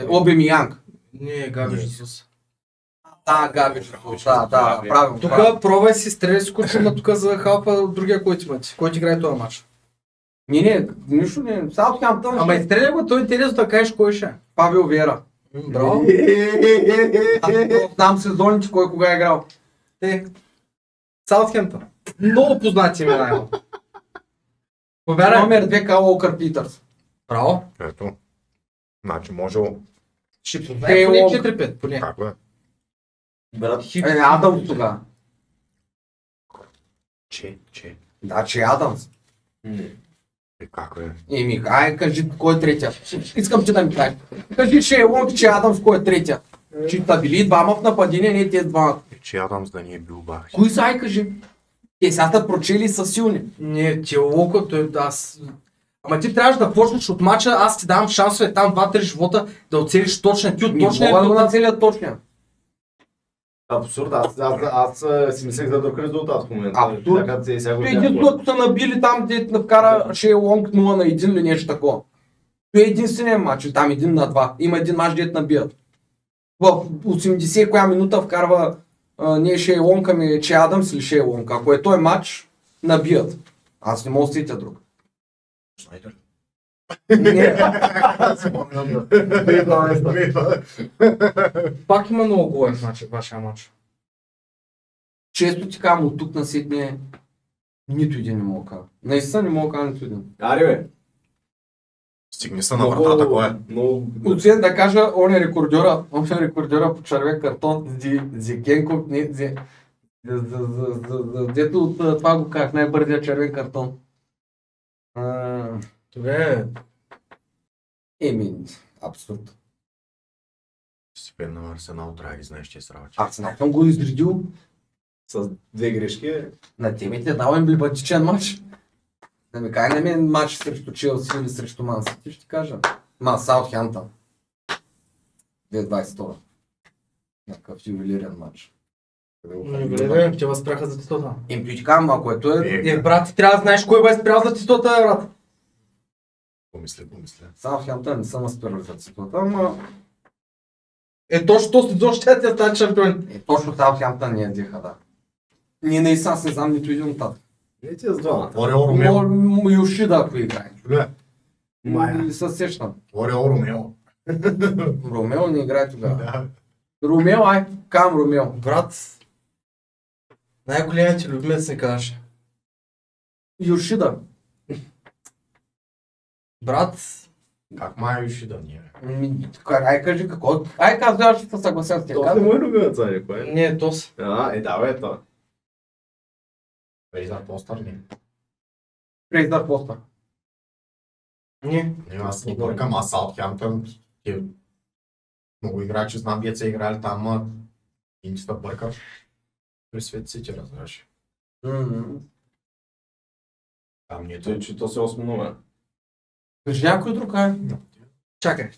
Обемиянг. Не, Габи Жезус. Да, Габи Жезус. Да, правилно. Тук пробвай си стреляй с кучума тук за халфа от другия, който имате. Който играе този матч. Не, нищо не. Саутхемптън. Ама изстреляй го, той е интересно да кажеш кой ще. Павел Вера. Браво. Аз знам сезоните кой кога е играл. Саутхемптън. Много познати имена има. Повярвай. Номер 2 Кал Уокър Питърс. Браво. Ето. Значи може... Ще познае поне Лонг. 4-5, поне. Как бе? Брат, Адамс тогава. Че. Да, че Адамс. Как бе? Еми, кажи кой е третия. Искам ти да ми кажеш. Кажи, че е Лонг, че Адамс, кой е третия. Че та били двама в нападение, не тези двамата. Че Адамс да ни е бил бах. Кои са, кажи? Те сега са прочели и са силни. Не, ти Локо, той аз... Ама ти трябваше да почнеш от мача, аз ти давам шансове там 2-3 живота да оцелиш точния. Ти от точния... Мога да го нацелят точния. абсурд, аз си мислех за друг резултат в момента. Абсурд. Така се сега го Единството са набили там, де вкара Шей Лонг 0-1 или нещо такова. Той е единственият матч, там 1-2. Има един матч, дето набият. В 80 коя минута вкарва не Шей Лонг, ами Че Адамс или Шей Лонг. Ако е той матч, набият. Аз не мога да сетя друг. Снайдер. Не. Пак има много голове в вашия матч. Често ти казвам от тук на седне, нито един не мога да кажа. Наистина не мога да кажа нито един. Аре бе. Стигни се на вратата, кой е? Много... Освен да кажа, он е рекордьора по червен картон, Зикенков, не, дето от това го казах, най-бързия червен картон. Добре. Еми, абсурд. Стипен на Арсенал, трябва да ги знаеш, че е сравачи. Арсенал съм го изредил, С две грешки. на темите дал емблематичен матч. Да ми кажа, не ми е матч срещу Челси или срещу Ман Сити, ще ти кажа. Саутхемптън. 2022. Някакъв ювелирен матч. Добре, те възпряха за титота. Им ти казвам, ако ето е... Брат, ти трябва да знаеш кой е спрял за титота, брат. Помисля. Саутхемптън не съм аспирал за цифрата, ама... Точно този сезон ще ти стане шампион. Точно Саутхемптън не я взеха, да. Ние наистина не знам нито един от тата. Не ти с двамата. Орео Ромео. Йошида, ако играе. Бля, Не се сещам. Орео Ромео. Ромео не играе тогава. Да. Ромео, кам Ромео. Брат, най-големият ти любимец не кажеш. Йошида. Брат, Как май Юшида ние? Ай кажи какво. Ай казвай, аз ще се съглася с тях. Това не му е любимец, а никой. не е тос. Да бе, това. Фрейзър Постър не. Фрейзър Постър. Не. Не, аз не бъркам, аз Саутхемптън. Много играчи знам, деца играли там, ама интиста бърка. При Свет Сити, разбираш. Там не е Той, че то се осмонува. Кажи някой друг, Чакай,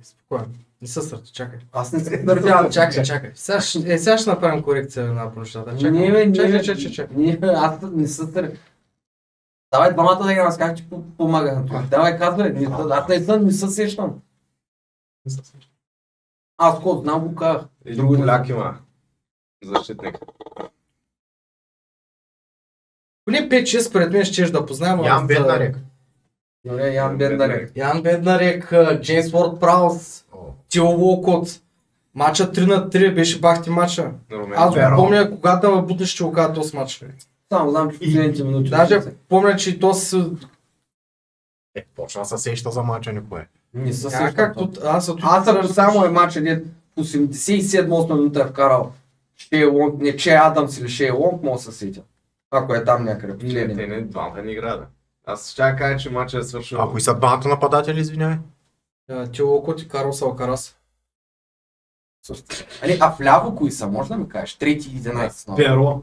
спокойно. Не се сърти, чакай. Аз не се държавам. Чакай. Сега ще направим корекция на нещата. Не, аз не се сърти. Давай двамата да играм, как ти помага. Давай казвай, аз наистина не се сещам. Аз кой знам го казах. Един поляк има. Защитник. Поне 5-6 според мен щеш да познаем. Ян Беднарек. Добре, Ян Бендарек. Ян Беднарек, Джеймс Уорд Праус, Тио Уолкот. Матча 3-3 беше бахти матча. Аз го помня, когато ме бутнеш, ще го кажа този матч. Само знам, че в последните минути. Даже помня, че то с... Почна да се сеща за мача никой. Не се Как сещам. аз Ако само е матча, дед в 87-8 минута е вкарал Шей Лонг, не Че Адамс или Шей Лонг, мога да се сетя. Ако е там някъде. Те не, двамата не играда. Аз ще кажа, че матчът е свършил. А кои са двамата нападатели, извинявай? Тио Уолкот и Карлос Алкарас. А вляво кои са, може да ми кажеш? Трети и 11. Перо.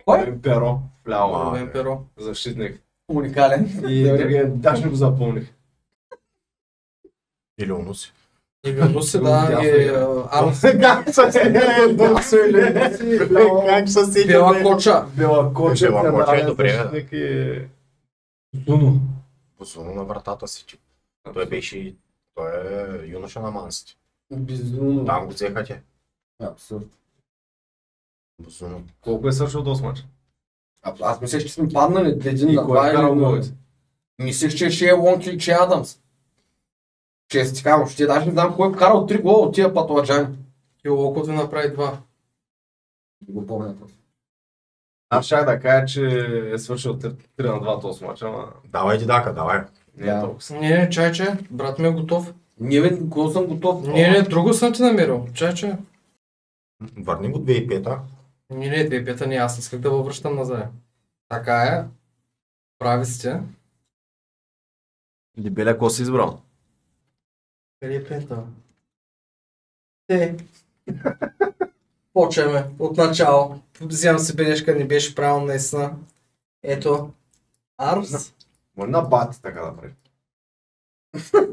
Кой? Перо. Вляво. Рубен Перо. Защитник. Уникален. И другия, даже го запомних. Или Онуси. И Вилнуси, да, и Арнс. Как се се Бела Коча. Бела Коча. Бела Коча е добре, да. Защитник и... Суно. Посуно на вратата си. Той е юноша на Мансити. Безумно. Там го взеха те. Абсурд. Безумно. Колко е свършил този мач? Аз мислех, че сме паднали един И на кой е два вкарал или голите? мислех, че ще е Лонг или че е Адамс. Често ти казвам, ще даже не знам кой е вкарал 3 гола от тия патладжани. И Локот ви направи 2. Не го помня. Аз щях да кажа, че е свършил 3 на 2 този мач, ама Давай, Дидака, давай. не е Да. толкова. Не, чайче, брат ми е готов. Не, бе, кога съм готов. Не, друго съм ти намерил. Чайче. Върни го 2005-та. Не, 2-5 не, аз исках да въвръщам назад. Така е. Прави сте. Дебеля, какво си избрал? Къде е пента? Почваме от начало. Вземам си бележка, не беше правилно наистина. Ето. Арс. Може на бати така да прави.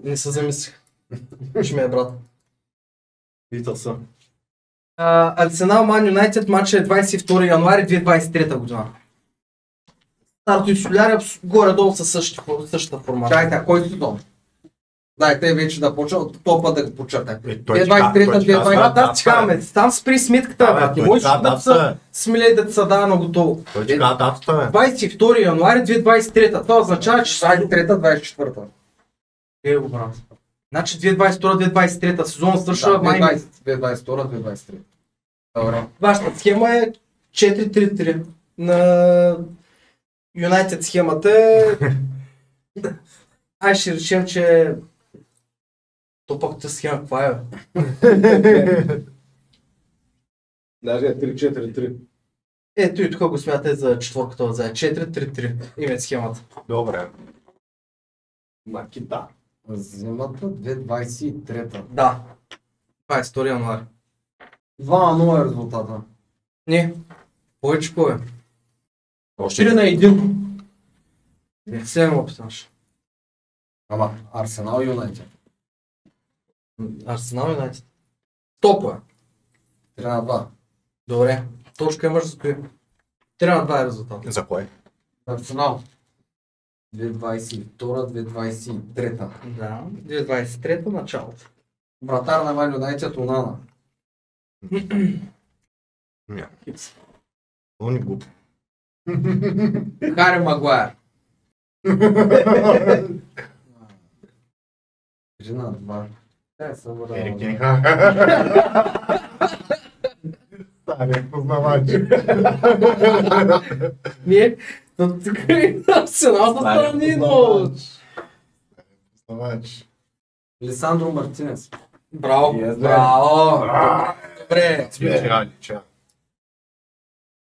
Не се замислих. Ще ми е брат. Питал съм. Арсенал Ман Юнайтед матч е 22 януари 2023 година. Старто и Солярия горе-долу са същата формата. Чакайте, а кой си дом? Дайте вече да почва, то път да го подчертай. Той 2023-та, Аз ти казваме, там спри сметката, брат. Не можеш да са смелей да ти се дава на готово. Той ти казва датата, бе. 22 януари 2023. Това означава, че 23-та, 24-та. е го брат. Значи 2022-2023 сезон свършва май. 2022-2023. Добре. Вашата схема е 4-3-3. На Юнайтед схемата е... Ай ще речем, че... То пък тази схема каква е? Даже е 3-4-3. Ето и тук го смятай за четворката отзад. 4-3-3. Име схемата. Добре. Макита. Зимата 2023-та. Да. 22 януари. 2-0 е резултата. Не. Повече кой е? 4 на 1. Не, 7 опиташ. Ама Арсенал Юнайтед. Арсенал Юнайтед. Топо е. 3 на 2. Добре. Точка имаш за кои. 3 на 2 е резултат. За кой? Арсенал. 2022-2023. Да. 2023 началото. Вратар на Ман Юнайтед Онана. Ня. Но ни глуп. Хари Магуайер. 3 на 2. Ерик Тенхак. Стария познавач. Не, но тук е Арсенал са страни, но... Познавач. Лисандро Мартинес. Браво, Yes, bro. браво. Добре. Че.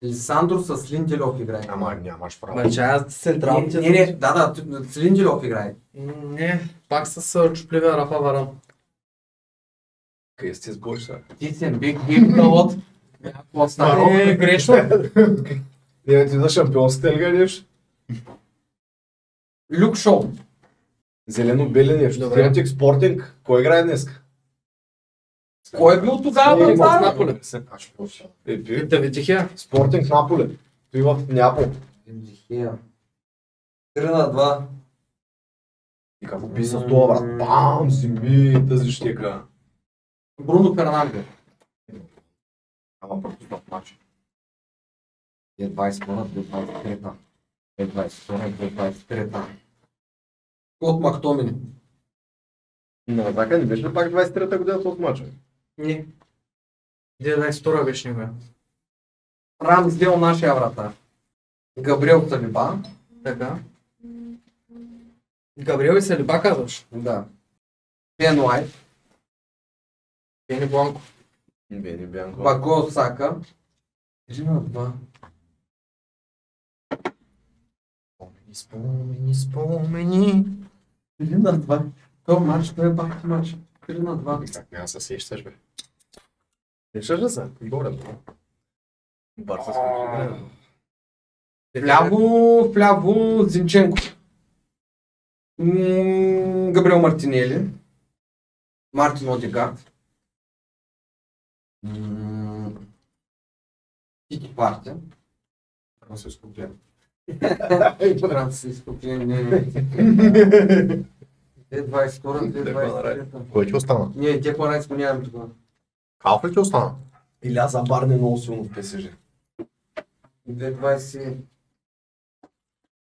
Лисандро с Линделев играе. Ама нямаш право. Ма че аз централните... Не, да, с Линделев играе. Не, пак с чупливия Рафа Варан. Къде сте сбориш сега? Ти си биг от... Какво става? Не, грешно. Не, ти за шампионската лига нещо? Люк Шоу. Зелено-бели нещо. Добре. Триантик Спортинг. Кой играе днес? Кой е бил тогава в Наполе. Наполе? Аз ще получа. Давид Дихия. Спортинг Наполе. Той в Неапол. 3 на 2. И как го писа с това, брат? Бам! Зими, тази щека. Бруно Фернандес. Ама пропуснах матч. 2022-2023. 2022-2023. От Мактомини. На така не беше ли пак 23-та година този матч? Не. 2022 беше него. Рамсдел нашия вратар. Габриел Салиба. Така. Габриел и Салиба казваш. Да. Бен Уайт. Бени Бланко. Бени Бянко. Бако Сака. 3 на 2. Спомени. 3 на 2. Това матч, това е бахти матч. 3 на 2. Как няма се сещаш, бе? Сещаш ли се? Горе, бе. Барса Вляво Зинченко. Габриел Мартинели. Мартин Одегард. Тики Партия. Франциско Глен. Франциско Клен. 2022, 2023. Кой ти остана? Не, те планети го нямаме тогава. Халф ли ти остана? Или аз забарне много силно в ПСЖ. 2022,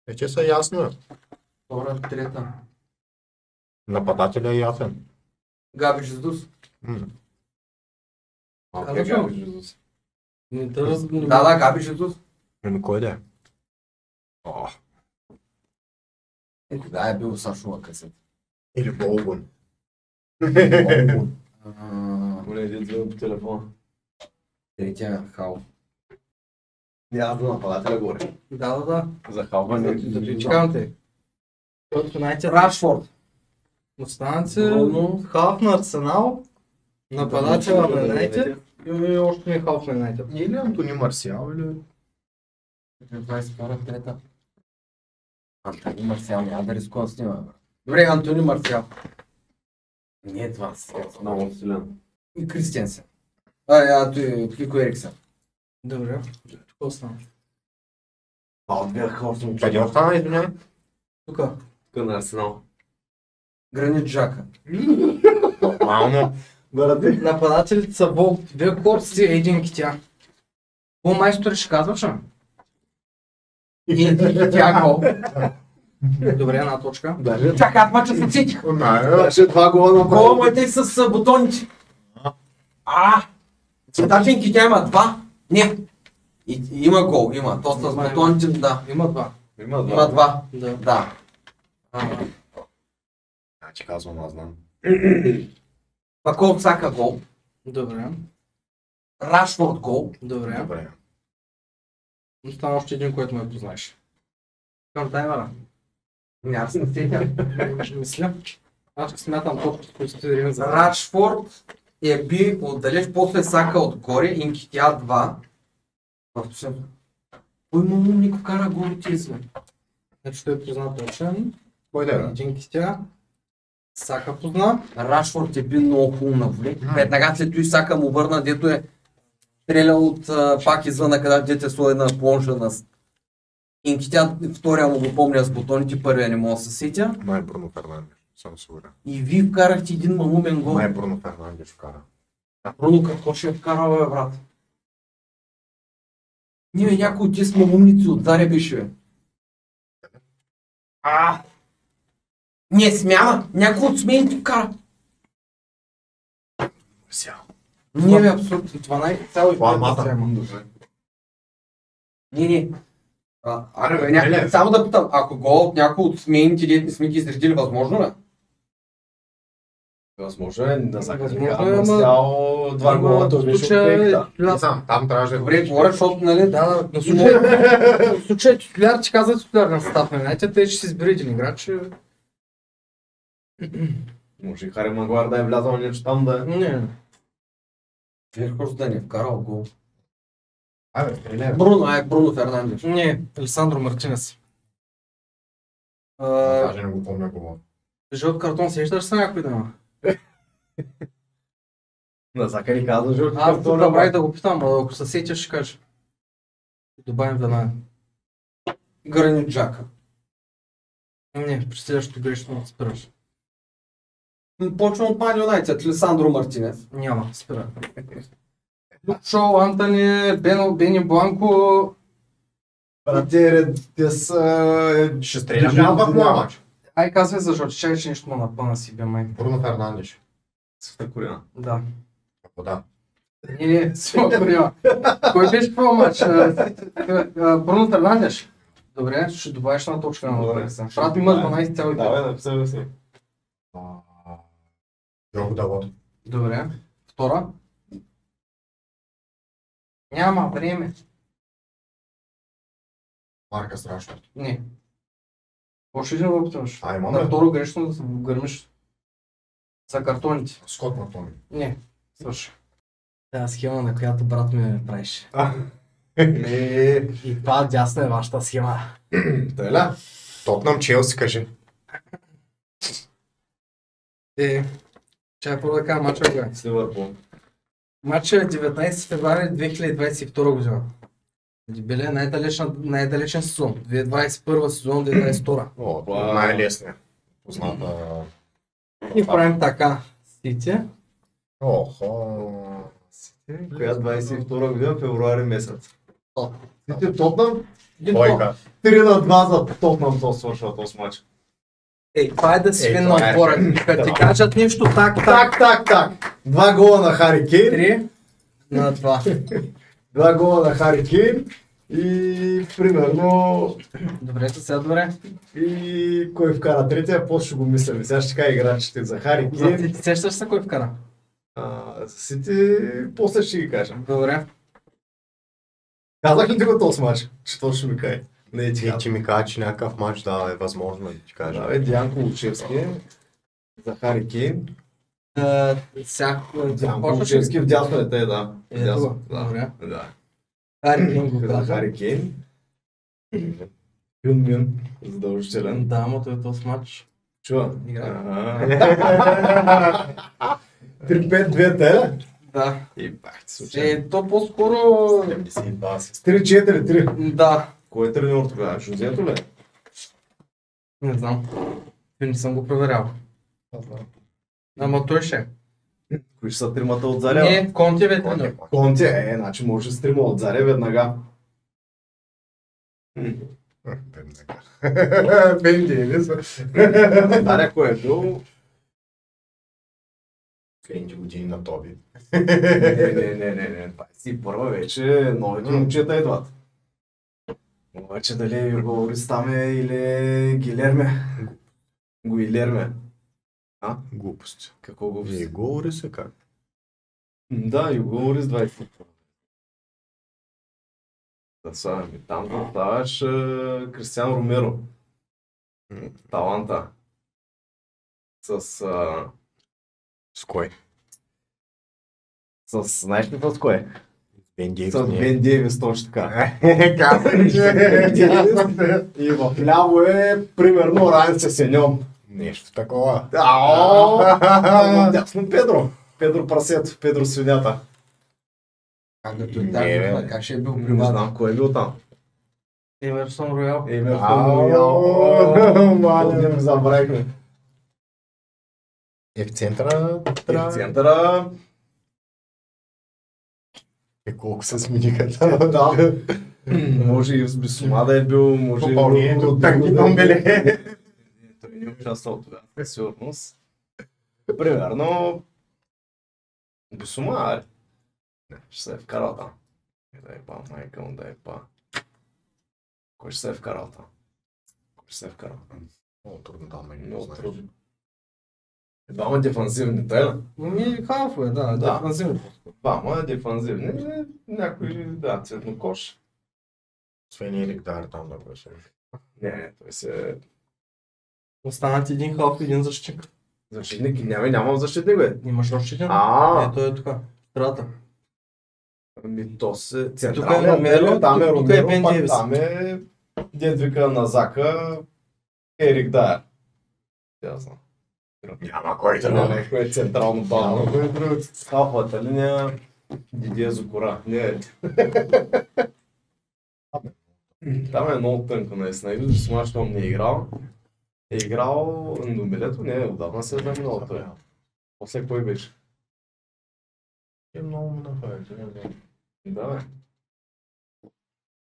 Вече са ясно. 2023. Нападателя е ясен. Габи Жиздус. Казах ли? Не те разбирам. Да, Габи Жиздус. Ами кой да е? О, Ето да, е бил Сашова късет. или Болгун. Моля, един звън по телефона. Третия Хал. Няма да нападателя горе. Да. За халване. Чекам те. От Юнайтед. Рашфорд. Останци халф на Арсенал, нападателя на Юнайтед и още не халф на Юнайтед. Или Антони Марсиал, или... 22-3. Антони Марсиал, няма да рискувам с него. Добре, Антони Марсиал. Не това сега. Много силен. И Кристиансен. Той Кико Ериксен. Добре. Тук остана. От бях халф. Къде остана, извиняй? Тук. Тук на Арсенал. Гранит Джака. Нормално. Брате. Нападателите са Волк, две корци, един Китя. Какво майстори ще казваш, а? И Китя гол. Добре, една точка. Даже Чакай, аз мача се сетих. Даже два гола Гола направи. му е тъй с бутоните. Цветачен Китя има два. Не. Има гол, има. То с бутоните, да. Има два. Има Има два. Да. Да. Значи казвам, аз знам. Паков Сака гол. Добре. Рашфорд гол. Добре. Добре. Остана още един, който ме познаеш. Към таймера. Няма да се сетя. Мисля. Аз смятам точно, които сте време за... Рашфорд е би отдалеч, после Сака отгоре, Инкитя 2. В последното. Кой му никой кара гол тези? Значи той позна точен. Кой да е? Един Китя. Сака позна. Рашфорд е би много хубаво на воле. Веднага след това Сака му върна, дето е стрелял от пак извън, където дете слой на плонжа на Инкитя, втория му го помня с бутоните, първия не мога да се сетя. Май Бруно Фернандеш, съм сигурен. И вие вкарахте един малумен гол. Май Бруно Фернандеш вкара. Бруно какво ще е вкарал, бе, брат? Ние някой от тези малумници отзаре беше, бе. Не, смяна! Някой от смените вкара. Сега. Не, бе, абсурд. 12,5 Добре. Не. Само да питам, ако гол от някой от смените, дете не сме ги изредили, възможно ли? Възможно е да Възможно закача. е, ама- Цяло два гола, той беше от пекта. Не знам, там трябваше да Добре, говоря, защото, нали, Да, в случай титуляр, че казват титуляр на състав на Юнайтед, те ще си избери един играч. Може и Хари Магуар да е влязал нещо там да е. Не. Верхос да не е вкарал гол. Абе, стреляй. Бруно Фернандеш. Не, Алесандро Мартинес. Даже не го помня кого. Жълт картон, сещаш се някой да има? На Закари каза жълти Аз картон. добре да го питам, а ако се сетиш, ще кажа. Добавим веднага. Гранит Джака. Не, при следващото грешно спираш. Почвам от Ман Юнайтед, Алесандро Мартинес. Няма, спира. Шоу, Антони, Бени Бланко. Брате, те са... Ще стрелям ли в моя мач? Ай, казвай за Жорж, чай, че нещо му напълна си бе май. Бруно Фернандеш. Света Корина. Да. Ако да. Не, супер, няма. Кой беше по матч? Бруно Фернандеш. Добре, ще добавиш на точка на Добре. Лекса. Брат има 12,5. Давай, написаме си. Його Далот. Добре. Втора. Няма време. Марка страшно. Не. Още един въпрос. Ай, На маме. второ грешно да се гърмиш. За картоните. Скот Мартони. Не. Слушай. Тази схема, на която брат ми правиш. И това дясна е вашата схема. Теля? Тотнам Челси, кажи. Чай първо да кажа мача кога. С Ливърпул. Матча е 19 февруари 2022 година. Били най-далечен сезон. 2021 сезон, 2022. О, Вау. най-лесният. Позната И правим така. Сити. Охо. Коя 22 година, февруари месец. О. Сити Тотнам, Двойка. 3-2 за Тотнам, то свършва този матч. Ей, това е да си вин на това е. отбора. Като ти кажат нещо так. Так. 2 гола на Хари Кейн. 3 на 2. 2 гола на Хари Кейн. И примерно... Добре, сега добре. И кой вкара третия, после ще го мисля. Сега ще кажа играчите за Хари За Кейн. ти сещаш се кой вкара? За Сити, после ще ги кажа. Добре. Казах ли ти го този матч? Че то ще ми каже. Не е Ти ми кажа, че някакъв матч да е възможно да ти кажа. Да, Диан Колучевски за Хари Кейн. Сега Диан почваш ли? Колучевски вдясно е те, да. Ето Вдясно, го. да. Добре. Да. Хари Кейн го За каза. Хари Кейн. Юн Мин, задължителен. Да, ама той е този матч. Чува. Игра. 3-5-2 те. Да. И бах ти случай. То по-скоро... 72 си. 3-4-3. Да. Кой е треньор тогава? Жозето ли? Не знам. Не съм го проверял. Ама той ще. Кои ще са тримата от Заря? Не, Конти е тренер. Конте, значи може с трима от Заря веднага. Бенди, не са. Заря кой е бил? Следните години на Тоби. Не. 21 вече новите момчета идват. Обаче дали Юго Орис там е или Гилерме? Гуилерме. Глупост. Какво го И говори се как? Да, Юго Орис 20. Да са, там оставаш Кристиан Ромеро. Таланта. С С кой? знаеш ли с кое? Бен Дейвис С не е. Бен Дейвис, точно така. Казах, че... И в ляво е, примерно, Райан Сесеньон. Нещо такова. Дясно Педро. Педро Прасето, Педро Свинята. Как ще е бил Не приватен? знам кой е бил там. Емерсон Роял. Мале, не забравихме. Е в центъра И в трябва... центъра... Колко се смениха. Да. Може и с Бисума да е бил, може и... Попълнението от Танги Домбеле. Той не е участвал тогава, със сигурност. Примерно... Бисума, аре. Ще се е вкарал там. Да е па, майка му да е па. Кой ще се е вкарал там? Кой ще се е вкарал? Много трудно да ме не Много знаеш. трудно. Двама дефанзивни, тайна. Халфове, да. Да. Дефанзивно. Двама дефанзивни. Някой, да, цветнокош. Освен Ерик Дар там да го Не, той се... Останат един халф и един защитник. Защитник нямам защитник, бе. Имаш още един? Ето е тук. Страта. Ами то се... Тук е Централният Ромеро, там е тук е Ромеро, Бен пак Дейвис. там е... Дед вика на Зака, Ерик Дайер. Ясно. Няма кой да Няма не. нещо е централно бавно. Халфата линия, Дидия Зокора. Не. Там е много тънко наистина. И виждаш, Смаш, щом не е играл. Е играл Домбелето, не, отдавна се е заминал той. После кой беше? Е много му направи. Да, бе.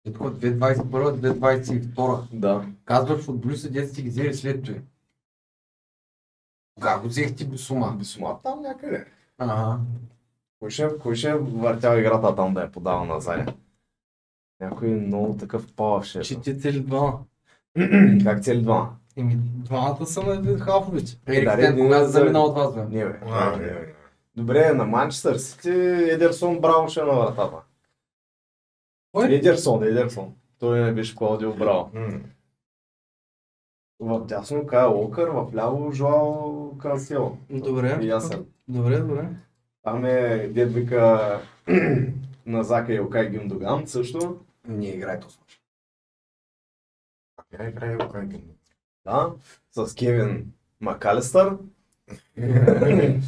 Тук 2021-2022. Да. Казваш футболиста, дете си ги взели след това. Кога го взех ти Бисума? Бисума там някъде. Ага. Кой ще е въртял играта там да я подава на Заря? Някой много такъв палавше. Че ти цели двама. Как цели двама? Двамата са на халфовите. Ерик да, Стен, един кога за- замина от вас, бе? Не, бе. Добре, на Манчестър Сити Едерсон Браво ще е на вратата. Кой? Едерсон. Той не беше Клаудио Браво. В дясно Кайл Уокър, в ляво Жоао Кансело. Добре. И ясен. Добре. Там е дед вика на Зака и Окай Гюндоган също. Не играй този мач. Я играе го кой ги. Да, с Кевин Макалистър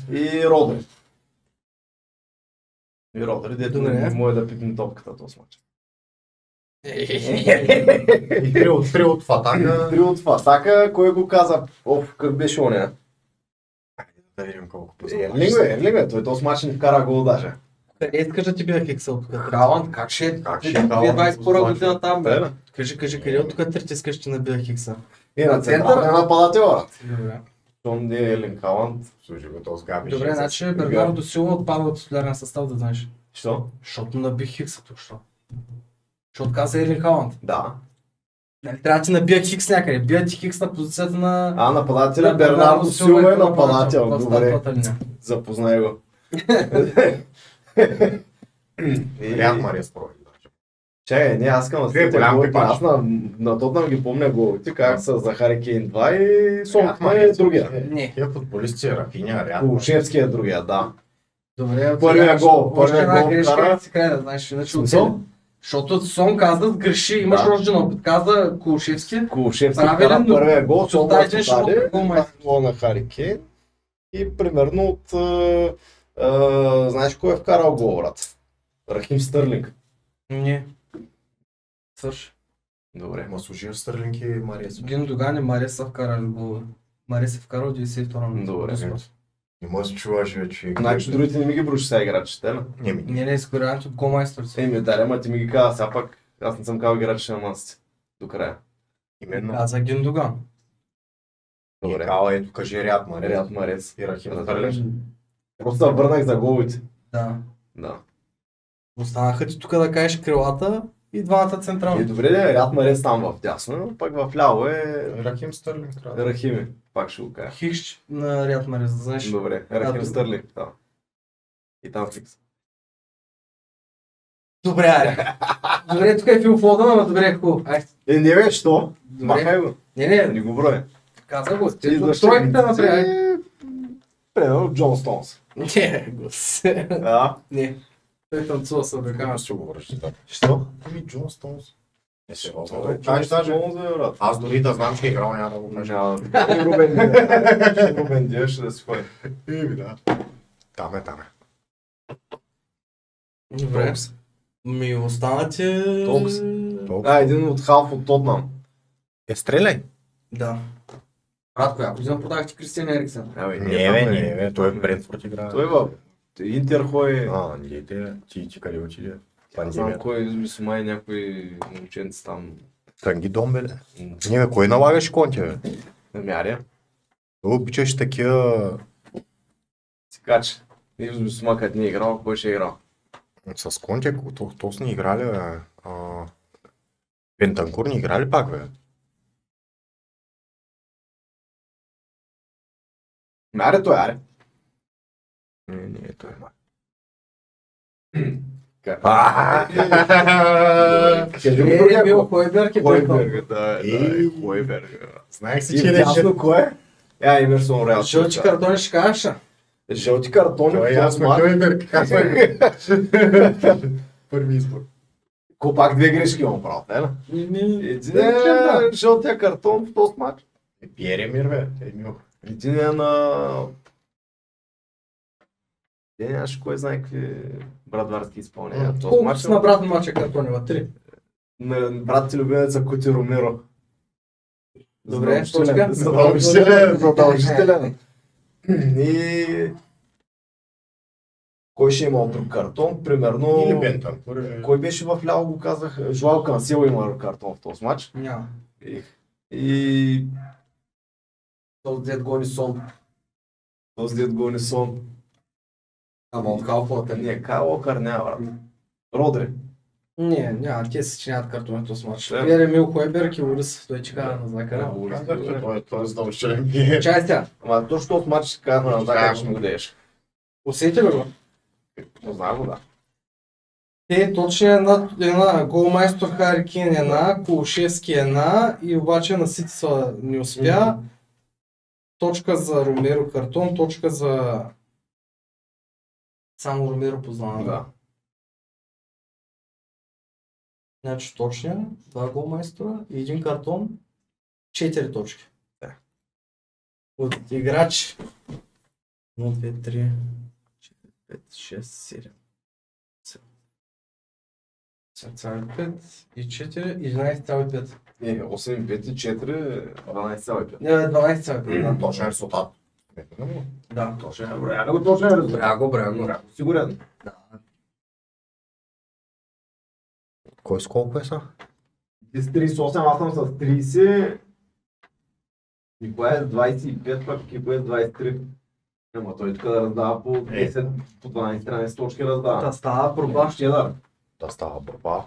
и Родри. И Родри, дето Добре. не може да пипне топката този мач. И три от Фатака. Три от Фатака, кой го каза? Оф, как беше оня? Да видим колко Ерлинг, той този мач ни вкара гол даже. Къде искаш да ти бия хикса от тук? Халанд, как ще е? Как ще е Халанд? 2021 година там, бе. Кажи, къде от тук трети искаш ти набия хикса? И на центъра нападател, брат. Добре. Том Ди Ерлинг Халанд. Служи го този Габи. Добре, значи Бернардо Силва отпада от титулярния състав, да знаеш. Що? Защото набих хикса тук, що? Защото каза Ерлинг Халанд. Да. Нали, трябва да ти набия хикс някъде. Бия ти хикс на позицията на... Нападателя Бернардо Силва е нападател. в Добре, стартовата линия. запознай го. Ряд Мария Спрой. Чакай, не, аз искам да Две се голям голите. пипач. Аз на Тотнам ги помня голите, как са за Хари Кейн 2 и Сонг е другия. Не. Тия футболисти, Рафиня, Ряд. Кулушевски е другия, да. Добре, Първия гол, Още една гол грешка вкара. и си край да знаеш. Иначе Смисъл? оцели. Защото Сон каза, греши, имаш Да. рожден опит. Каза Кулушевски. Кулушевски Правилен, вкара но- първия гол, Сонг Остави един шут, даде, гол майстор. гол на Хари Кейн. И примерно от... знаеш кой е вкарал гол, брат? Рахим Стърлинг. Не. Свърши. Добре. Ма служи Стърлинг и Мария Спрой. Гиндоган и Мария са вкарали голове. Мария се вкарал 92 минута. Добре. Не може да се чуваш вече. Значи другите не ми ги броши сега играчите, не? Не ми. Не, изкоряването от гол майстор си. Еми, да, ама ти ми ги каза, сега пак аз не съм казал играчите на масите. До края. Именно. Каза Гиндоган. Добре. Кала, ето кажи Ряд Мария. Ряд Марец. И Рахим Стърлинг. Просто върнах за головите. Да. Да. Останаха ти тук да кажеш крилата и двамата И централни. добре, Ряд Марец там в дясно, пък в ляво е Рахим Стърлинг трябва. Рахими. Пак ще го кажа. Хищ на Ряд Мария, да знаеш. Добре, Рахим Да, Стърлинг, да. И там фикс. Добре, аре. Добре, тук е Фил Фодън, ама добре, хубаво. Айде. Не бе, що? Добре. Махай го. Не, Не го броя. каза го. Ти Идваш тройката направи. Айде. Примерно Джон Стоунс. Не, гос. Да. Не. Той танцува с Как ръкава. ще го връщи така? Що? Ами Джон Стоунс. Не се Джон кажеш даже. Стоунс, бе, брат. Аз дори да знам, че е играл, няма да го кажа. Няма. Рубен Диаш ще да си ходи. Еми да. Там е. Добре. Ми останате... Толкс. Един от халф от Тотнам. Стреляй. Да. Брат, коя година продахте Кристиан Ериксен? Не бе, той е в Брентфорд играе. Той в Интер ходи. Не, ти къде отиде? Знам Пандемията. кой измисли май някои момченци там. Танги Домбеле. Не бе, кой налагаш Конте, бе? На мяря. Той обичаш такива... Си кача. Виж до сума като не е играл, кой ще е играл. С Конте, то с ни играли, бе. Бентанкур ни играли пак, бе. Мяря той, аре. Не, той е. Кажи ми другия Бил кой. Хойберг и Хойберг, да, И- Хойберг. Знаех си, И че рече. дясно кой е? Емерсон Реал. Жълти картони ще кажеш. Жълти картони. Той е в този ясно, мач. Хойберг. Първи избор. Ко пак две грешки имам право, не? Един е жълтия картон в този матч. Пиеремир, бе. Емил. Един е на... Не, нямаше кой знае какви брадварски изпълнения. в този Колко матч. си на брат мача картони? 3. На брат ти любимеца Кути Ромеро. Добре, Задължителен. точка. Задължителен. И... Кой ще има друг картон? Примерно... Или Бентанкур. Кой беше в ляво, го казах? Жуал Кансел има картон в този матч. Няма. И... Този дед гони сон. Този дед гони сон. Ама от халфата. Не, Кайл Окър няма, брат. Родри. Не, няма, те се чинят картоните с матч. Да. Пиер Емил Хойберг и Урис, той че каза на знака. Той е задължителен пиер. Чай сега, Ама точно от матч ще казвам на Зака, ще му дадеш. усети ли го? Не знам го, да. Те точно една голмайстор Хари Кейн една, Кулушевски една и обаче на Ситиса не успя. Точка за Ромеро картон, точка за... Само Ромеро познава. Да. Значи точно, 2 голмайстора и 1 картон, 4 точки. Да. От играч 1, 2, 3, 4, 5, 6, 7. 7,5 и 4, 11,5. Не, 8, 5 и 4, 12,5. Не, 12,5, да. Точен резултат. Да. Точно е, броя го точно е резултат. Браго, браго. Сигурен. Кой с колко е са? Ти с 38, аз съм с 30. Николай е с 25, пък Кико е с 23. Ама той тук да раздава по 10, по 12-13 точки раздава. Та става проба. Ще да. Да става борба.